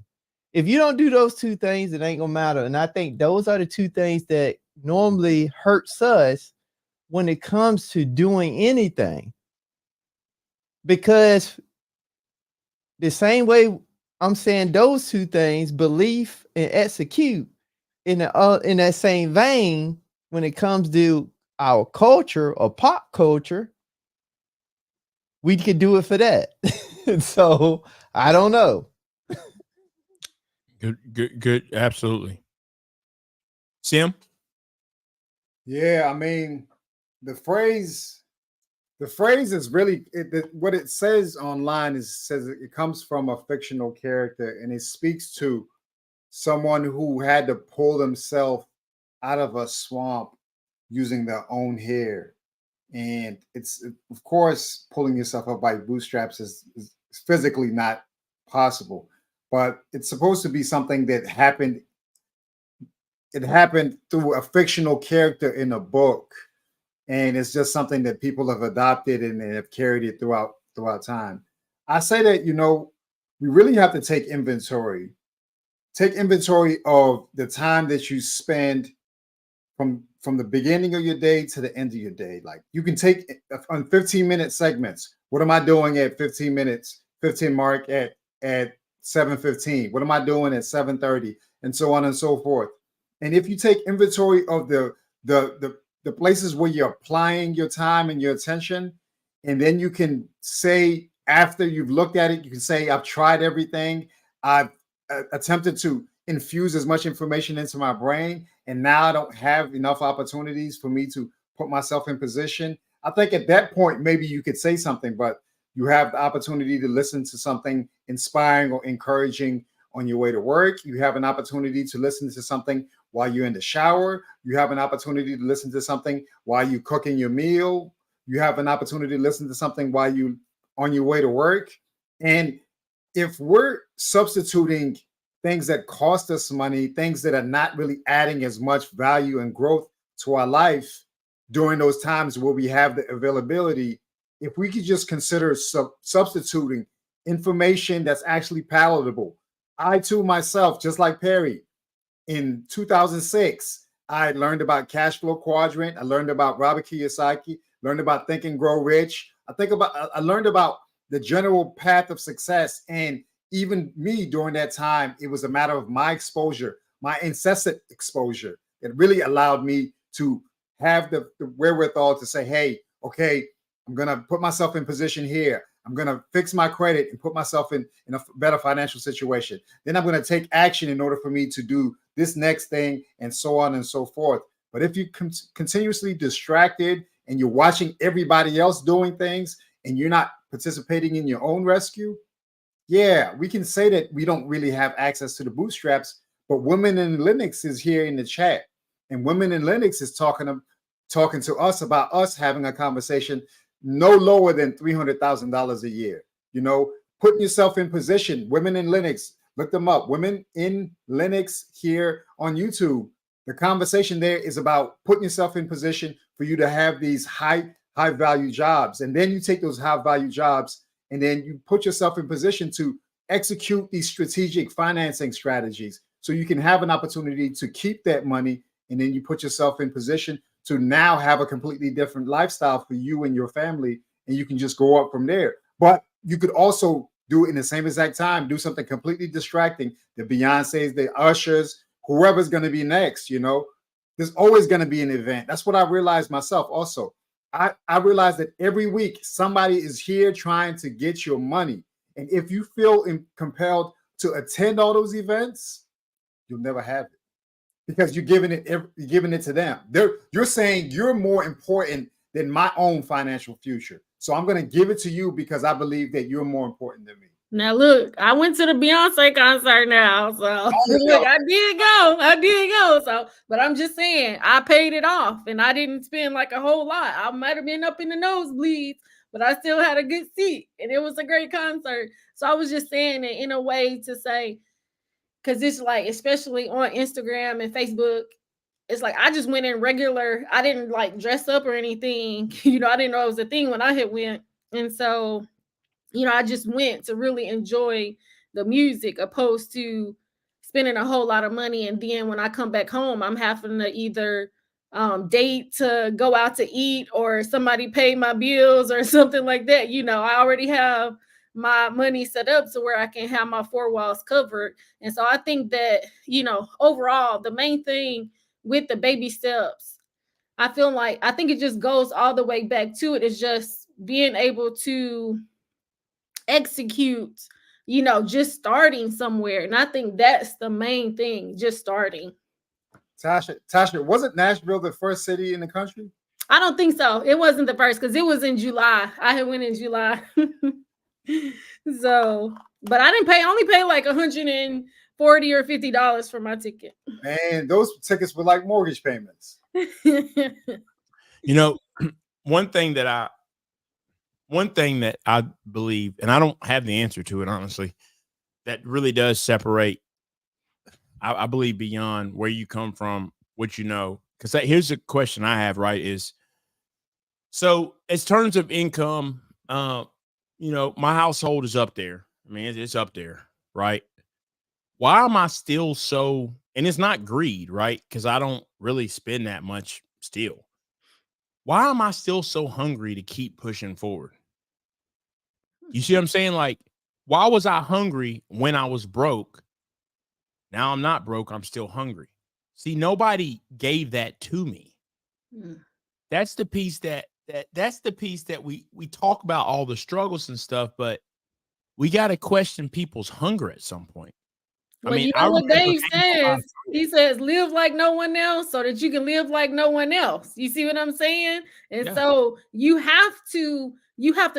If you don't do those two things, it ain't gonna matter. And I think those are the two things that normally hurts us when it comes to doing anything. Because the same way I'm saying those two things, belief and execute, in that same vein, when it comes to our culture or pop culture, we could do it for that. So I don't know. Good. Absolutely. Sim? Yeah, I mean, the phrase is really what it says online says it comes from a fictional character, and it speaks to someone who had to pull themselves out of a swamp using their own hair. And it's, of course, pulling yourself up by bootstraps is physically not possible, but it's supposed to be something that happened. It happened through a fictional character in a book, and it's just something that people have adopted and have carried it throughout time. I say that we really have to take inventory of the time that you spend from the beginning of your day to the end of your day. Like, you can take on 15-minute segments. What am I doing at 15 minutes, 15 mark at 7:15? What am I doing at 7:30? And so on and so forth. And if you take inventory of the places where you're applying your time and your attention, and then you can say, after you've looked at it, you can say, I've tried everything. I've attempted to infuse as much information into my brain, and now I don't have enough opportunities for me to put myself in position. I think at that point, maybe you could say something, but you have the opportunity to listen to something inspiring or encouraging on your way to work. You have an opportunity to listen to something while you're in the shower. You have an opportunity to listen to something while you're cooking your meal. You have an opportunity to listen to something while you're on your way to work. And if we're substituting things that cost us money, things that are not really adding as much value and growth to our life during those times where we have the availability, if we could just consider substituting information that's actually palatable. I too myself, just like Perry, in 2006, I learned about cash flow quadrant. I learned about Robert Kiyosaki, learned about Think and Grow Rich. I learned about the general path of success. And even me during that time, it was a matter of my exposure, my incessant exposure, that really allowed me to have the wherewithal to say, hey, okay, I'm going to put myself in position here. I'm going to fix my credit and put myself in a better financial situation. Then I'm going to take action in order for me to do this next thing, and so on and so forth. But if you continuously distracted and you're watching everybody else doing things and you're not participating in your own rescue, yeah, we can say that we don't really have access to the bootstraps, but Women in Linux is here in the chat, and Women in Linux is talking to us about us having a conversation no lower than $300,000 a year. You know, putting yourself in position. Women in Linux, look them up. Women in Linux here on YouTube. The conversation there is about putting yourself in position for you to have these high value jobs, and then you take those high value jobs and then you put yourself in position to execute these strategic financing strategies so you can have an opportunity to keep that money, and then you put yourself in position to now have a completely different lifestyle for you and your family, and you can just go up from there. But you could also do it in the same exact time, do something completely distracting. The Beyoncés, the Ushers, whoever's going to be next, you know, there's always going to be an event. That's what I realized myself also. I realized that every week somebody is here trying to get your money. And if you feel compelled to attend all those events, you'll never have it, because you're giving it to them. You're saying you're more important than my own financial future. So I'm going to give it to you because I believe that you're more important than me. Now look, I went to the Beyonce concert now, so look, I did go. So, but I'm just saying, I paid it off, and I didn't spend like a whole lot. I might have been up in the nosebleeds, but I still had a good seat, and it was a great concert. So I was just saying it in a way to say, because it's like, especially on Instagram and Facebook, it's like I just went in regular. I didn't like dress up or anything. You know, I didn't know it was a thing when I had went, and so, you know, I just went to really enjoy the music opposed to spending a whole lot of money. And then when I come back home, I'm having to either date to go out to eat, or somebody pay my bills or something like that. You know, I already have my money set up to where I can have my four walls covered. And so I think that, you know, overall, the main thing with the baby steps, I think it just goes all the way back to it. It's just being able to execute, you know, just starting somewhere. And I think that's the main thing, just starting. Tasha, wasn't Nashville the first city in the country? I don't think so. It wasn't the first, because it was in July. I had went in July. So, but I didn't pay, I only paid like $140 or $50 for my ticket. Man, those tickets were like mortgage payments. You know, one thing that I believe, and I don't have the answer to it, honestly, that really does separate, I believe, beyond where you come from, what you know. Because here's the question I have, right, is, so as terms of income, you know, my household is up there. I mean, it's up there, right? Why am I still so, and it's not greed, right? Because I don't really spend that much still. Why am I still so hungry to keep pushing forward? You see what I'm saying? Like, why was I hungry when I was broke? Now I'm not broke. I'm still hungry. See, nobody gave that to me. That's the piece that's the piece that we talk about, all the struggles and stuff, but we got to question people's hunger at some point. Well, I mean, you know what Dave says? He says, live like no one else so that you can live like no one else. You see what I'm saying? And so you have to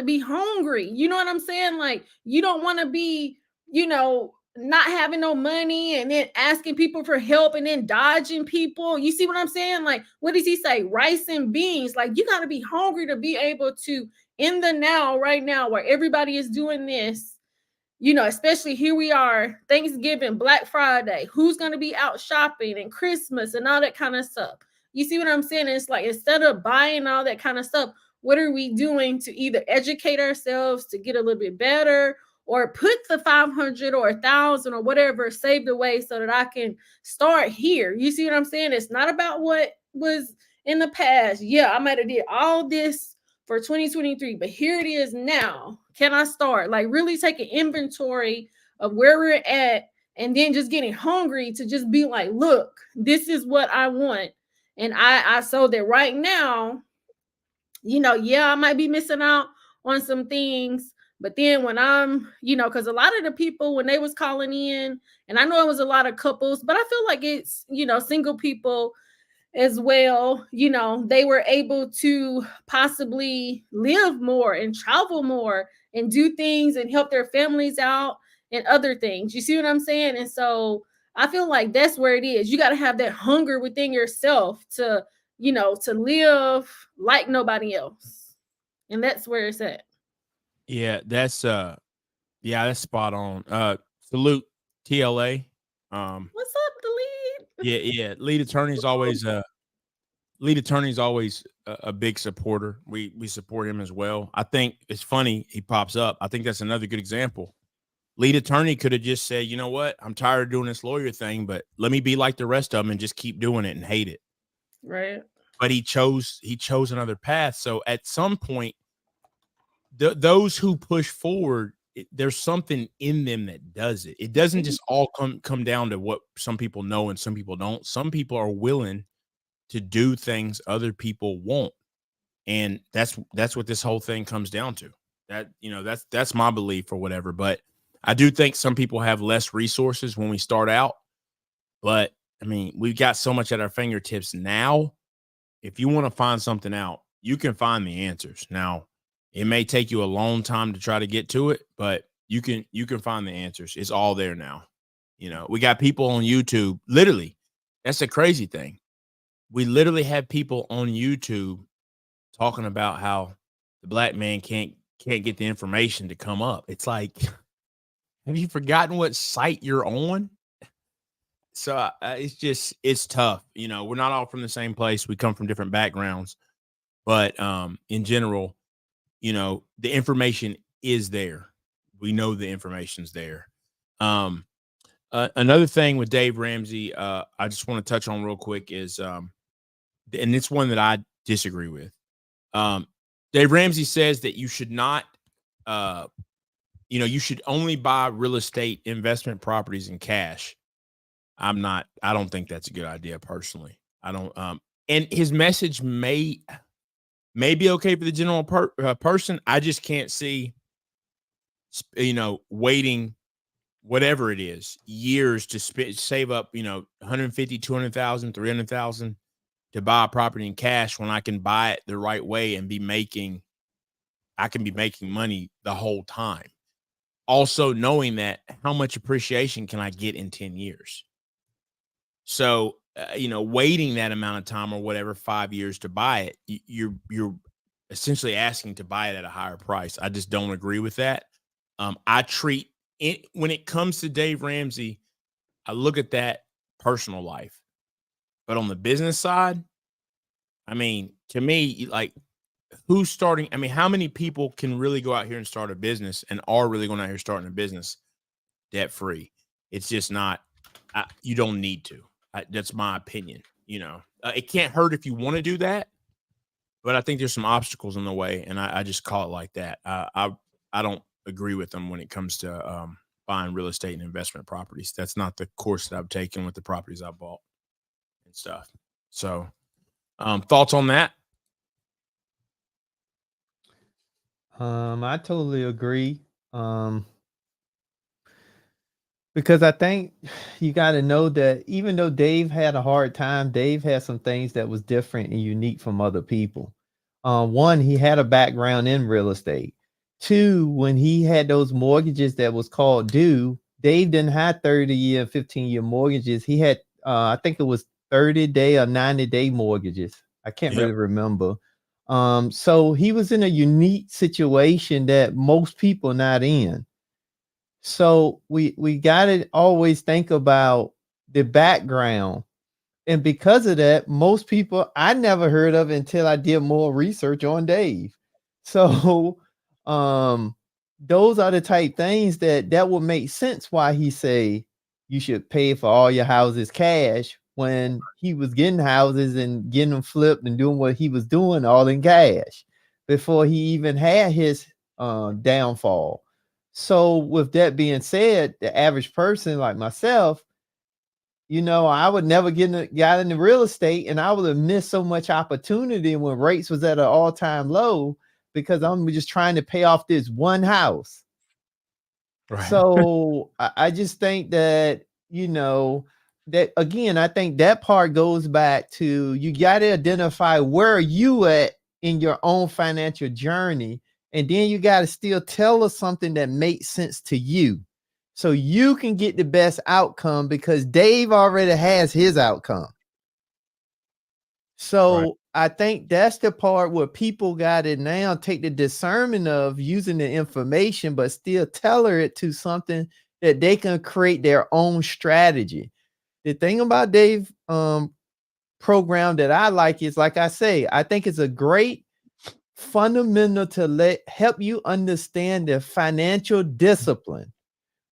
be hungry. You know what I'm saying? Like, you don't want to be, you know, not having no money and then asking people for help and then dodging people. You see what I'm saying? Like, what does he say? Rice and beans. Like, you got to be hungry to be able to, in the now, right now, where everybody is doing this, you know, especially here we are, Thanksgiving, Black Friday, who's going to be out shopping, and Christmas and all that kind of stuff. You see what I'm saying? It's like, instead of buying all that kind of stuff, what are we doing to either educate ourselves to get a little bit better, or put the 500 or 1,000 or whatever saved away so that I can start here? You see what I'm saying? It's not about what was in the past. Yeah, I might have did all this for 2023, but here it is now. Can I start? Like, really take an inventory of where we're at, and then just getting hungry to just be like, look, this is what I want. And I so that right now, you know, yeah, I might be missing out on some things, but then when I'm, you know, because a lot of the people, when they was calling in, and I know it was a lot of couples, but I feel like it's, you know, single people as well, you know, they were able to possibly live more and travel more and do things and help their families out and other things. You see what I'm saying? And so I feel like that's where it is. You got to have that hunger within yourself to, you know, to live like nobody else. And that's where it's at. Yeah, that's spot on. Salute TLA. What's up, the lead? Yeah. Lead attorney's always a big supporter. We support him as well. I think it's funny he pops up. I think that's another good example. Lead attorney could have just said, you know what, I'm tired of doing this lawyer thing, but let me be like the rest of them and just keep doing it and hate it. Right. But he chose another path. So at some point, those who push forward, there's something in them that does it. It doesn't just all come down to what some people know and some people don't. Some people are willing to do things other people won't. And that's what this whole thing comes down to. That, you know, that's my belief or whatever. But I do think some people have less resources when we start out. But I mean, we've got so much at our fingertips now. If you want to find something out, you can find the answers. Now, it may take you a long time to try to get to it, but you can find the answers. It's all there now. You know, we got people on YouTube. Literally, that's a crazy thing. We literally have people on YouTube talking about how the black man can't get the information to come up. It's like, have you forgotten what site you're on? So it's tough. You know, we're not all from the same place. We come from different backgrounds, but in general, you know, the information is there. We know the information's there. Another thing with Dave Ramsey, I just want to touch on real quick is, and it's one that I disagree with. Dave Ramsey says that you should not, you should only buy real estate investment properties in cash. I don't think that's a good idea personally. I don't, and his message may be okay for the general person. I just can't see, waiting, whatever it is, years to save up, 150, 200,000, 300,000 to buy a property in cash when I can buy it the right way and I can be making money the whole time. Also knowing that how much appreciation can I get in 10 years? So, waiting that amount of time or whatever, 5 years to buy it, you're essentially asking to buy it at a higher price. I just don't agree with that. I treat it, when it comes to Dave Ramsey, I look at that personal life. But on the business side, I mean, to me, like, who's starting? I mean, how many people can really go out here and start a business and are really going out here starting a business debt free? It's just not, you don't need to. That's my opinion. It can't hurt if you want to do that, but I think there's some obstacles in the way, and I just call it like that. I don't agree with them when it comes to buying real estate and investment properties. That's not the course that I've taken with the properties I bought and stuff. So, thoughts on that? I totally agree. Because I think you got to know that even though Dave had a hard time, Dave had some things that was different and unique from other people. One, he had a background in real estate. Two, when he had those mortgages that was called due, Dave didn't have 30-year, 15-year mortgages. He had, I think it was 30-day or 90-day mortgages. I can't really remember. So he was in a unique situation that most people not in. So we got to always think about the background. And because of that, most people I never heard of until I did more research on Dave. So those are the type things that would make sense why he say you should pay for all your houses cash when he was getting houses and getting them flipped and doing what he was doing all in cash before he even had his downfall. So with that being said, the average person like myself, I would never got into real estate, and I would have missed so much opportunity when rates was at an all-time low because I'm just trying to pay off this one house. Right. So I just think that, that again, I think that part goes back to you got to identify where you at in your own financial journey, and then you got to still tell us something that makes sense to you, so you can get the best outcome, because Dave already has his outcome. So Right. I think that's the part where people got to now take the discernment of using the information, but still tailor it to something that they can create their own strategy. The thing about Dave program that I like is, like I say, I think it's a great fundamental to help you understand the financial discipline.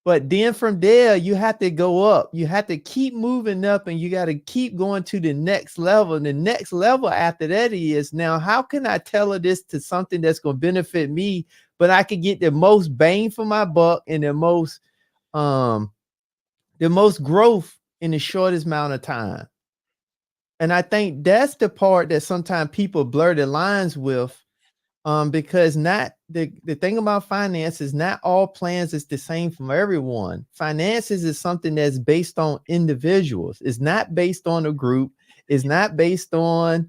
But then from there, you have to go up. You have to keep moving up, and you got to keep going to the next level. And the next level after that is, now, how can I tailor this to something that's going to benefit me, but I can get the most bang for my buck and the most growth in the shortest amount of time? And I think that's the part that sometimes people blur the lines with, because not the thing about finances, not all plans is the same from everyone. Finances is something that's based on individuals. It's not based on a group. It's not based on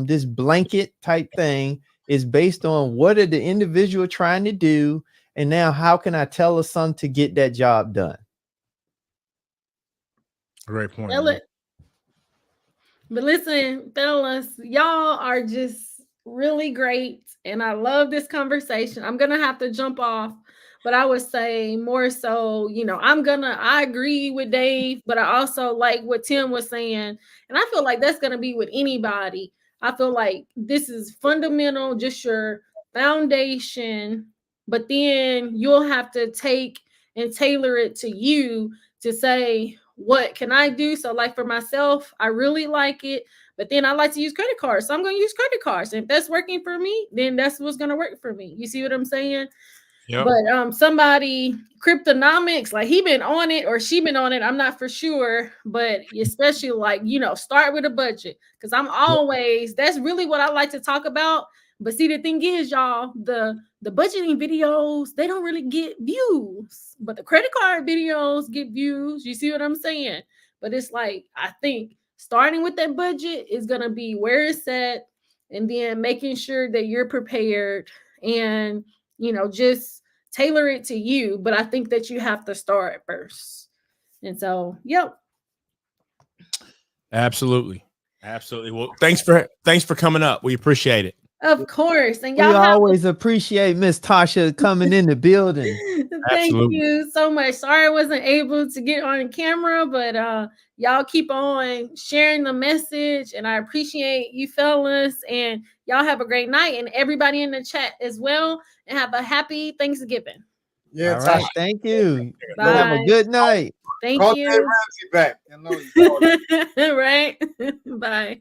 this blanket type thing. It's based on what are the individual trying to do, and now how can I tell us something to get that job done? Great point. Tell it. But listen, fellas, y'all are just really great, and I love this conversation. I'm gonna have to jump off, but I would say more so, I agree with Dave, but I also like what Tim was saying, and I feel like that's gonna be with anybody. I feel like this is fundamental, just your foundation, but then you'll have to take and tailor it to you to say, what can I do? So, like for myself, I really like it, but then I like to use credit cards. So I'm going to use credit cards. And if that's working for me, then that's what's going to work for me. You see what I'm saying? Yep. But somebody, Cryptonomics, like he been on it or she been on it, I'm not for sure, but especially like, start with a budget, because that's really what I like to talk about. But see, the thing is, y'all, the budgeting videos, they don't really get views, but the credit card videos get views. You see what I'm saying? But it's like, I think starting with that budget is going to be where it's at, and then making sure that you're prepared and, just tailor it to you. But I think that you have to start first. And so, yep. Absolutely. Well, thanks for coming up. We appreciate it. Of course. And We always appreciate Miss Tasha coming in the building. Thank you so much. Sorry I wasn't able to get on camera, but y'all keep on sharing the message, and I appreciate you fellas, and y'all have a great night, and everybody in the chat as well, and have a happy Thanksgiving. Yeah, all right. Thank you. Bye. Have a good night. Thank Call you. Dave Ramsey back. Right. Bye.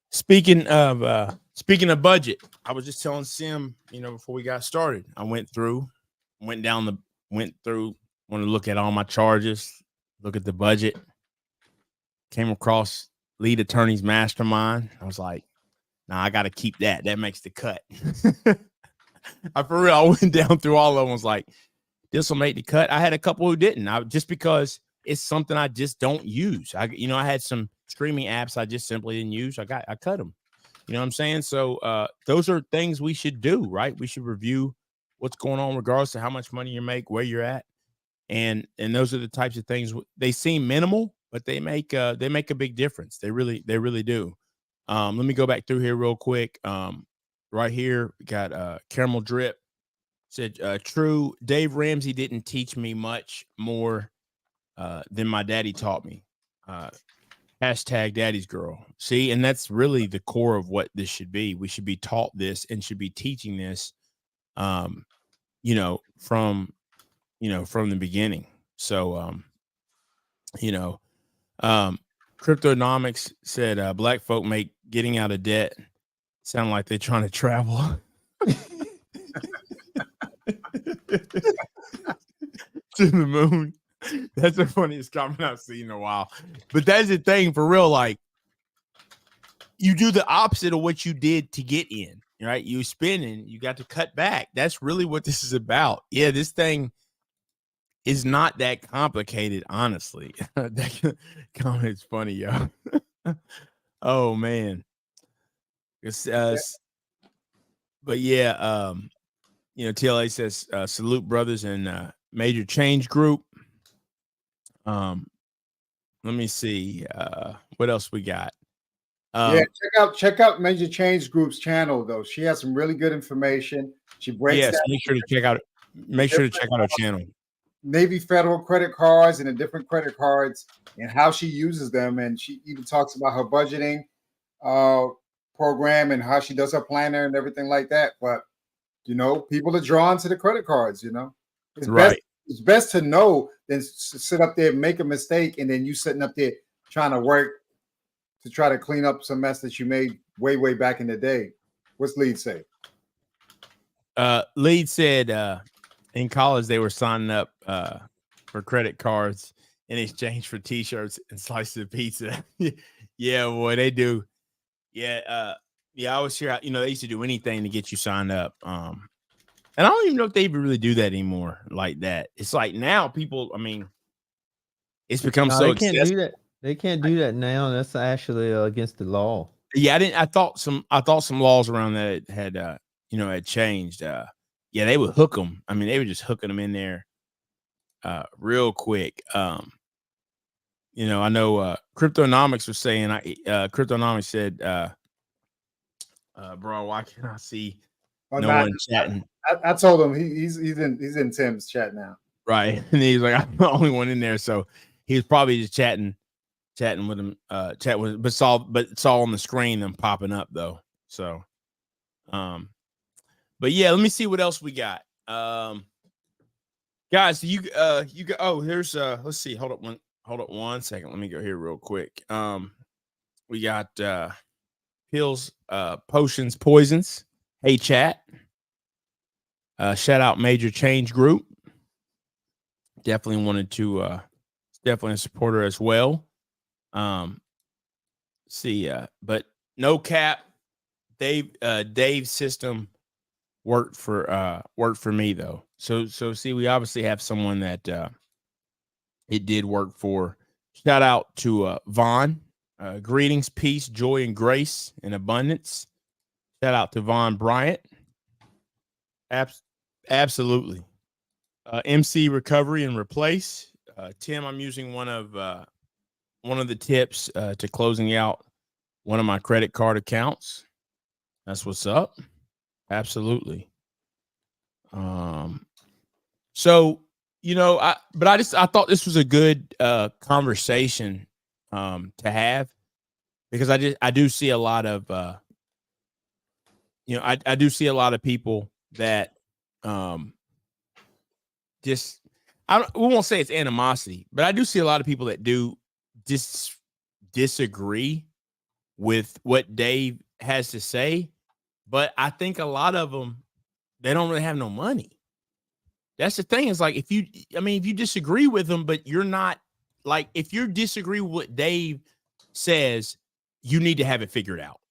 Speaking of budget, I was just telling Sim, before we got started, I went through, want to look at all my charges, look at the budget, came across Lead Attorneys Mastermind. I was like, nah, I got to keep that. That makes the cut. I went down through all of them. Was like, this will make the cut. I had a couple who didn't. Just because it's something I just don't use. I had some streaming apps I just simply didn't use. I cut them. You know what I'm saying? So those are things we should do, right? We should review what's going on regardless of how much money you make, where you're at. And those are the types of things. They seem minimal, but they make a big difference. They really do. Let me go back through here real quick. Right here, we got Caramel Drip said, true, Dave Ramsey didn't teach me much more than my daddy taught me. Hashtag daddy's girl. See, and that's really the core of what this should be. We should be taught this and should be teaching this, from the beginning. So, Cryptonomics said, black folk make getting out of debt sound like they're trying to travel to the moon. That's the funniest comment I've seen in a while. But that's the thing for real. Like, you do the opposite of what you did to get in, right? You spending, you got to cut back. That's really what this is about. Yeah, this thing, is not that complicated, honestly. That comment's funny, yo. Oh man. But yeah, TLA says salute brothers and Major Change Group. Let me see what else we got. Check out Major Change Group's channel though. She has some really good information. She breaks yes, down. make sure to check out our channel. Navy Federal credit cards and the different credit cards and how she uses them, and she even talks about her budgeting program and how she does her planner and everything like that. But people are drawn to the credit cards. It's best to know than sit up there and make a mistake and then you sitting up there trying to work to try to clean up some mess that you made way back in the day. What's Lead say? Lead said in college they were signing up for credit cards in exchange for t-shirts and slices of pizza. Yeah, boy, they do. Yeah, I always hear they used to do anything to get you signed up. And I don't even know if they even really do that anymore like that. It's like now people, it's become so they can't do that. They can't do that now. That's actually against the law. Yeah, I thought some laws around that had changed. Yeah, they would hook them. They were just hooking them in there real quick. I know Cryptonomics was saying Cryptonomics said bro, why can't I see one chatting? I told him he's in Tim's chat now. Right. And he's like, I'm the only one in there. So he was probably just chatting with him, but it's all on the screen and popping up though. So but yeah, let me see what else we got. Guys, here's let's see. Hold up one second. Let me go here real quick. We got pills, potions, poisons. Hey chat. Shout out Major Change Group. Definitely wanted to definitely a supporter as well. But no cap, Dave's system worked for me though. So see, we obviously have someone that it did work for. Shout out to Vaughn. Greetings, peace, joy, and grace and abundance. Shout out to Vaughn Bryant. Absolutely. MC recovery and replace. Tim, I'm using one of the tips to closing out one of my credit card accounts. That's what's up. Absolutely. So I thought this was a good conversation to have, because I do see a lot of I do see a lot of people that we won't say it's animosity, but I do see a lot of people that do disagree with what Dave has to say. But I think a lot of them, they don't really have no money. That's the thing. Is like, if you disagree with them, but you're not, like, if you disagree with what Dave says, you need to have it figured out.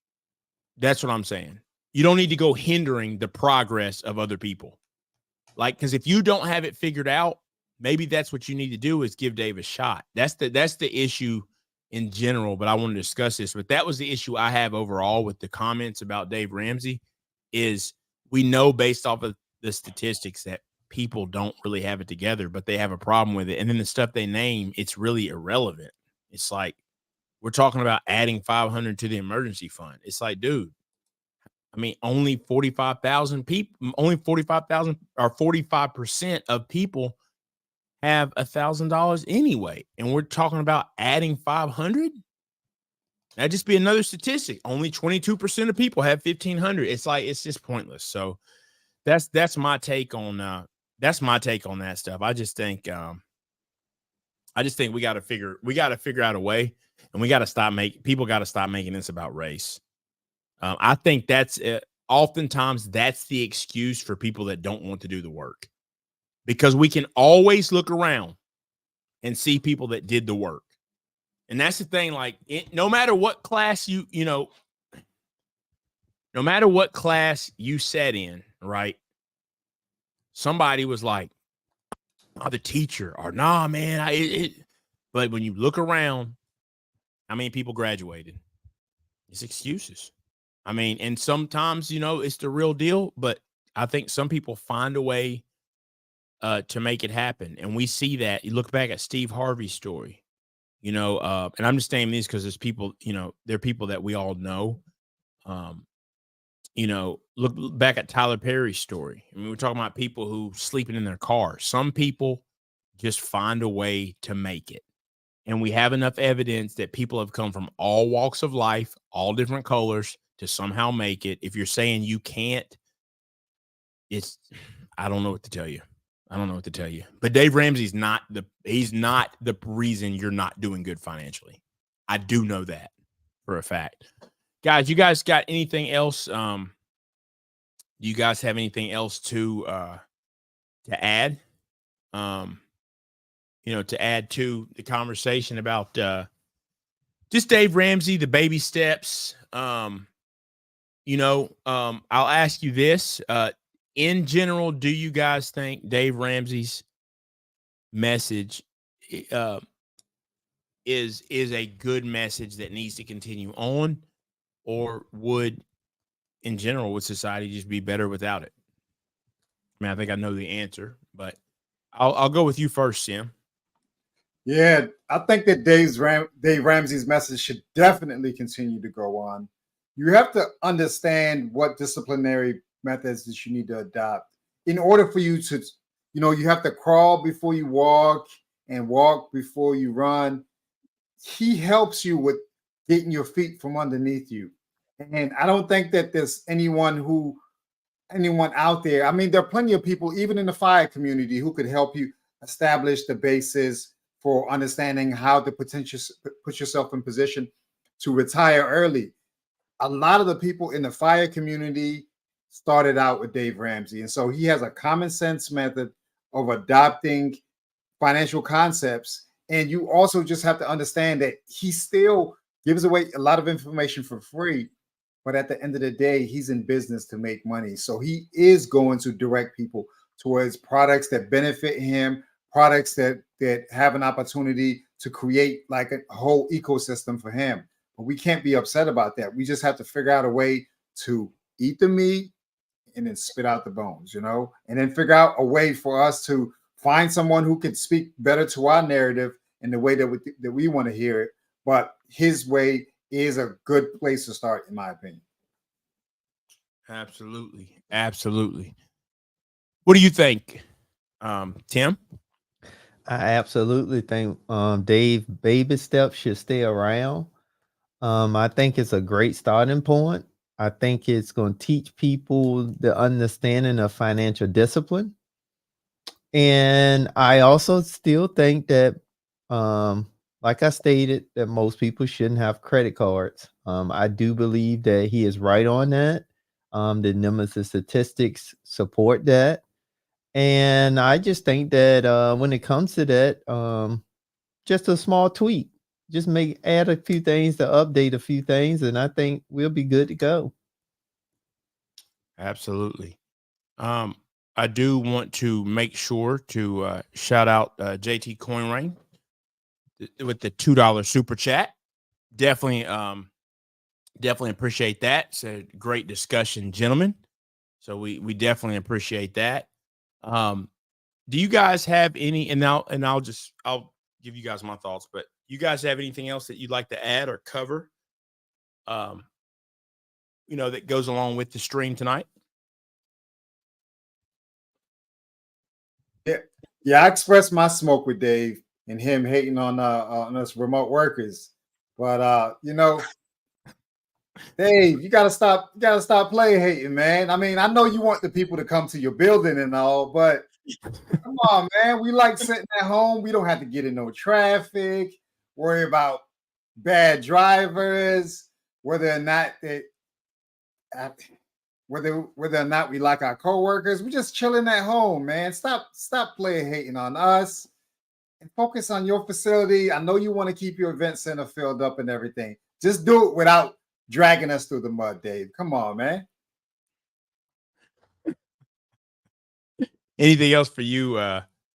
That's what I'm saying. You don't need to go hindering the progress of other people. Like, because if you don't have it figured out, maybe that's what you need to do, is give Dave a shot. That's the issue in general, but I want to discuss this. But that was the issue I have overall with the comments about Dave Ramsey, is we know based off of the statistics that people don't really have it together, but they have a problem with it. And then the stuff they name, it's really irrelevant. It's like, we're talking about adding 500 to the emergency fund. It's like, dude, only 45,000 people, only 45,000 or 45% of people have $1,000 anyway. And we're talking about adding 500. That'd just be another statistic. Only 22% of people have 1,500. It's like, it's just pointless. So that's my take on that stuff. I just think we got to figure out a way, and we got to stop making this about race. I think that's oftentimes that's the excuse for people that don't want to do the work, because we can always look around and see people that did the work. And that's the thing. Like, no matter what class no matter what class you sat in, right? Somebody was like, the teacher, or nah, man, but when you look around, how many people graduated? It's excuses. I mean, and sometimes, it's the real deal, but I think some people find a way to make it happen. And we see that. You look back at Steve Harvey's story, and I'm just saying these because there's people, they're people that we all know. Look back at Tyler Perry's story. I mean, we're talking about people who sleeping in their car. Some people just find a way to make it. And we have enough evidence that people have come from all walks of life, all different colors to somehow make it. If you're saying you can't, I don't know what to tell you. But Dave Ramsey's he's not the reason you're not doing good financially. I do know that for a fact. Guys, you guys got anything else? Do you guys have anything else to add? To add to the conversation about just Dave Ramsey, the baby steps. I'll ask you this. In general, do you guys think Dave Ramsey's message is a good message that needs to continue on, or would society just be better without it? I mean, I think I know the answer, but I'll go with you first, Sam. Yeah, I think that Dave Ramsey's message should definitely continue to go on. You have to understand what disciplinary methods that you need to adopt in order for you to, you have to crawl before you walk and walk before you run. He helps you with getting your feet from underneath you. And I don't think that there's anyone out there. I mean, there are plenty of people, even in the fire community, who could help you establish the basis for understanding how to put yourself in position to retire early. A lot of the people in the fire community started out with Dave Ramsey. And so he has a common sense method of adopting financial concepts. And you also just have to understand that he still gives away a lot of information for free. But at the end of the day, he's in business to make money. So he is going to direct people towards products that benefit him, products that have an opportunity to create like a whole ecosystem for him. But we can't be upset about that. We just have to figure out a way to eat the meat and then spit out the bones, and then figure out a way for us to find someone who could speak better to our narrative in the way that we want to hear it. But his way is a good place to start, in my opinion. Absolutely. What do you think, Tim? I absolutely think Dave baby steps should stay around. I think it's a great starting point. I think it's going to teach people the understanding of financial discipline. And I also still think that, like I stated, that most people shouldn't have credit cards. I do believe that he is right on that. The numbers and statistics support that. And I just think that when it comes to that, just a small tweak, just add a few things to update a few things, and I think we'll be good to go. Absolutely. I do want to make sure to shout out JT Coinrain with the $2 super chat. Definitely appreciate that. It's a great discussion, gentlemen. So we definitely appreciate that. Do you guys have any? And I'll give you guys my thoughts. But you guys have anything else that you'd like to add or cover? That goes along with the stream tonight. Yeah, I expressed my smoke with Dave and him hating on us remote workers. But Dave, you gotta stop playing hating, man. I mean, I know you want the people to come to your building and all, but come on, man. We like sitting at home. We don't have to get in no traffic, worry about bad drivers, whether or not we like our coworkers. We're just chilling at home, man. Stop playing hating on us and focus on your facility. I know you want to keep your event center filled up and everything. Just do it without dragging us through the mud, Dave. Come on, man. Anything else for you,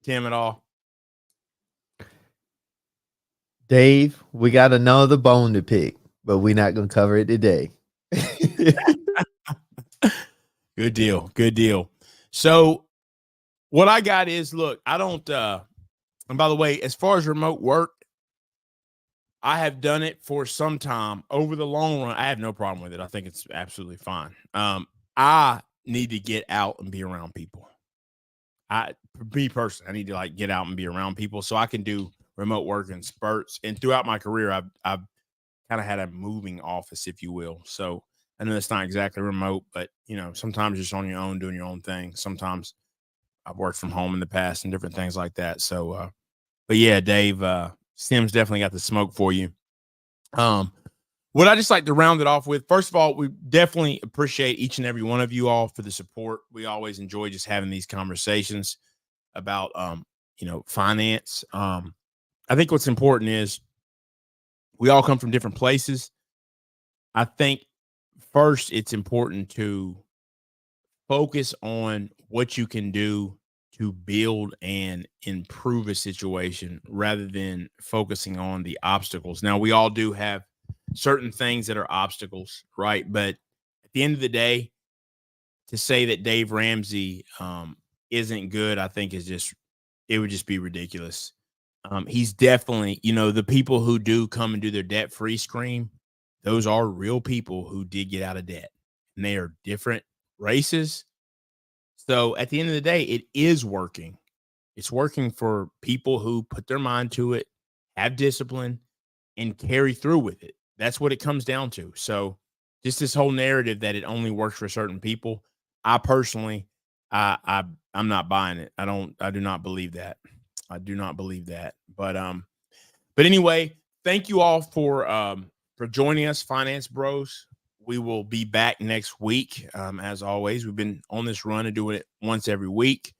Tim, at all? Dave, we got another bone to pick, but we're not going to cover it today. Good deal. Good deal. So what I got is, look, I don't, and by the way, as far as remote work, I have done it for some time. Over the long run, I have no problem with it. I think it's absolutely fine. I need to get out and be around people. Me personally, I need to like get out and be around people so I can do remote work in spurts. And throughout my career, I've kind of had a moving office, if you will. So I know it's not exactly remote, but you know, sometimes you're just on your own doing your own thing. Sometimes I've worked from home in the past and different things like that. So, but yeah, Dave, Sim's definitely got the smoke for you. What I just like to round it off with, first of all, we definitely appreciate each and every one of you all for the support. We always enjoy just having these conversations about, finance. I think what's important is we all come from different places. I think first it's important to focus on what you can do to build and improve a situation rather than focusing on the obstacles. Now, we all do have certain things that are obstacles, right? But at the end of the day, to say that Dave Ramsey isn't good, I think it would just be ridiculous. He's definitely, the people who do come and do their debt-free scream, those are real people who did get out of debt, and they are different races. So at the end of the day, it is working. It's working for people who put their mind to it, have discipline, and carry through with it. That's what it comes down to. So just this whole narrative that it only works for certain people, I personally, I'm not buying it. I do not believe that. I do not believe that. But anyway, thank you all for joining us, Finance Bros. We will be back next week. As always, we've been on this run of doing it once every week.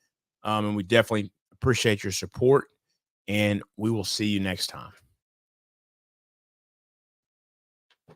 And we definitely appreciate your support, and we will see you next time.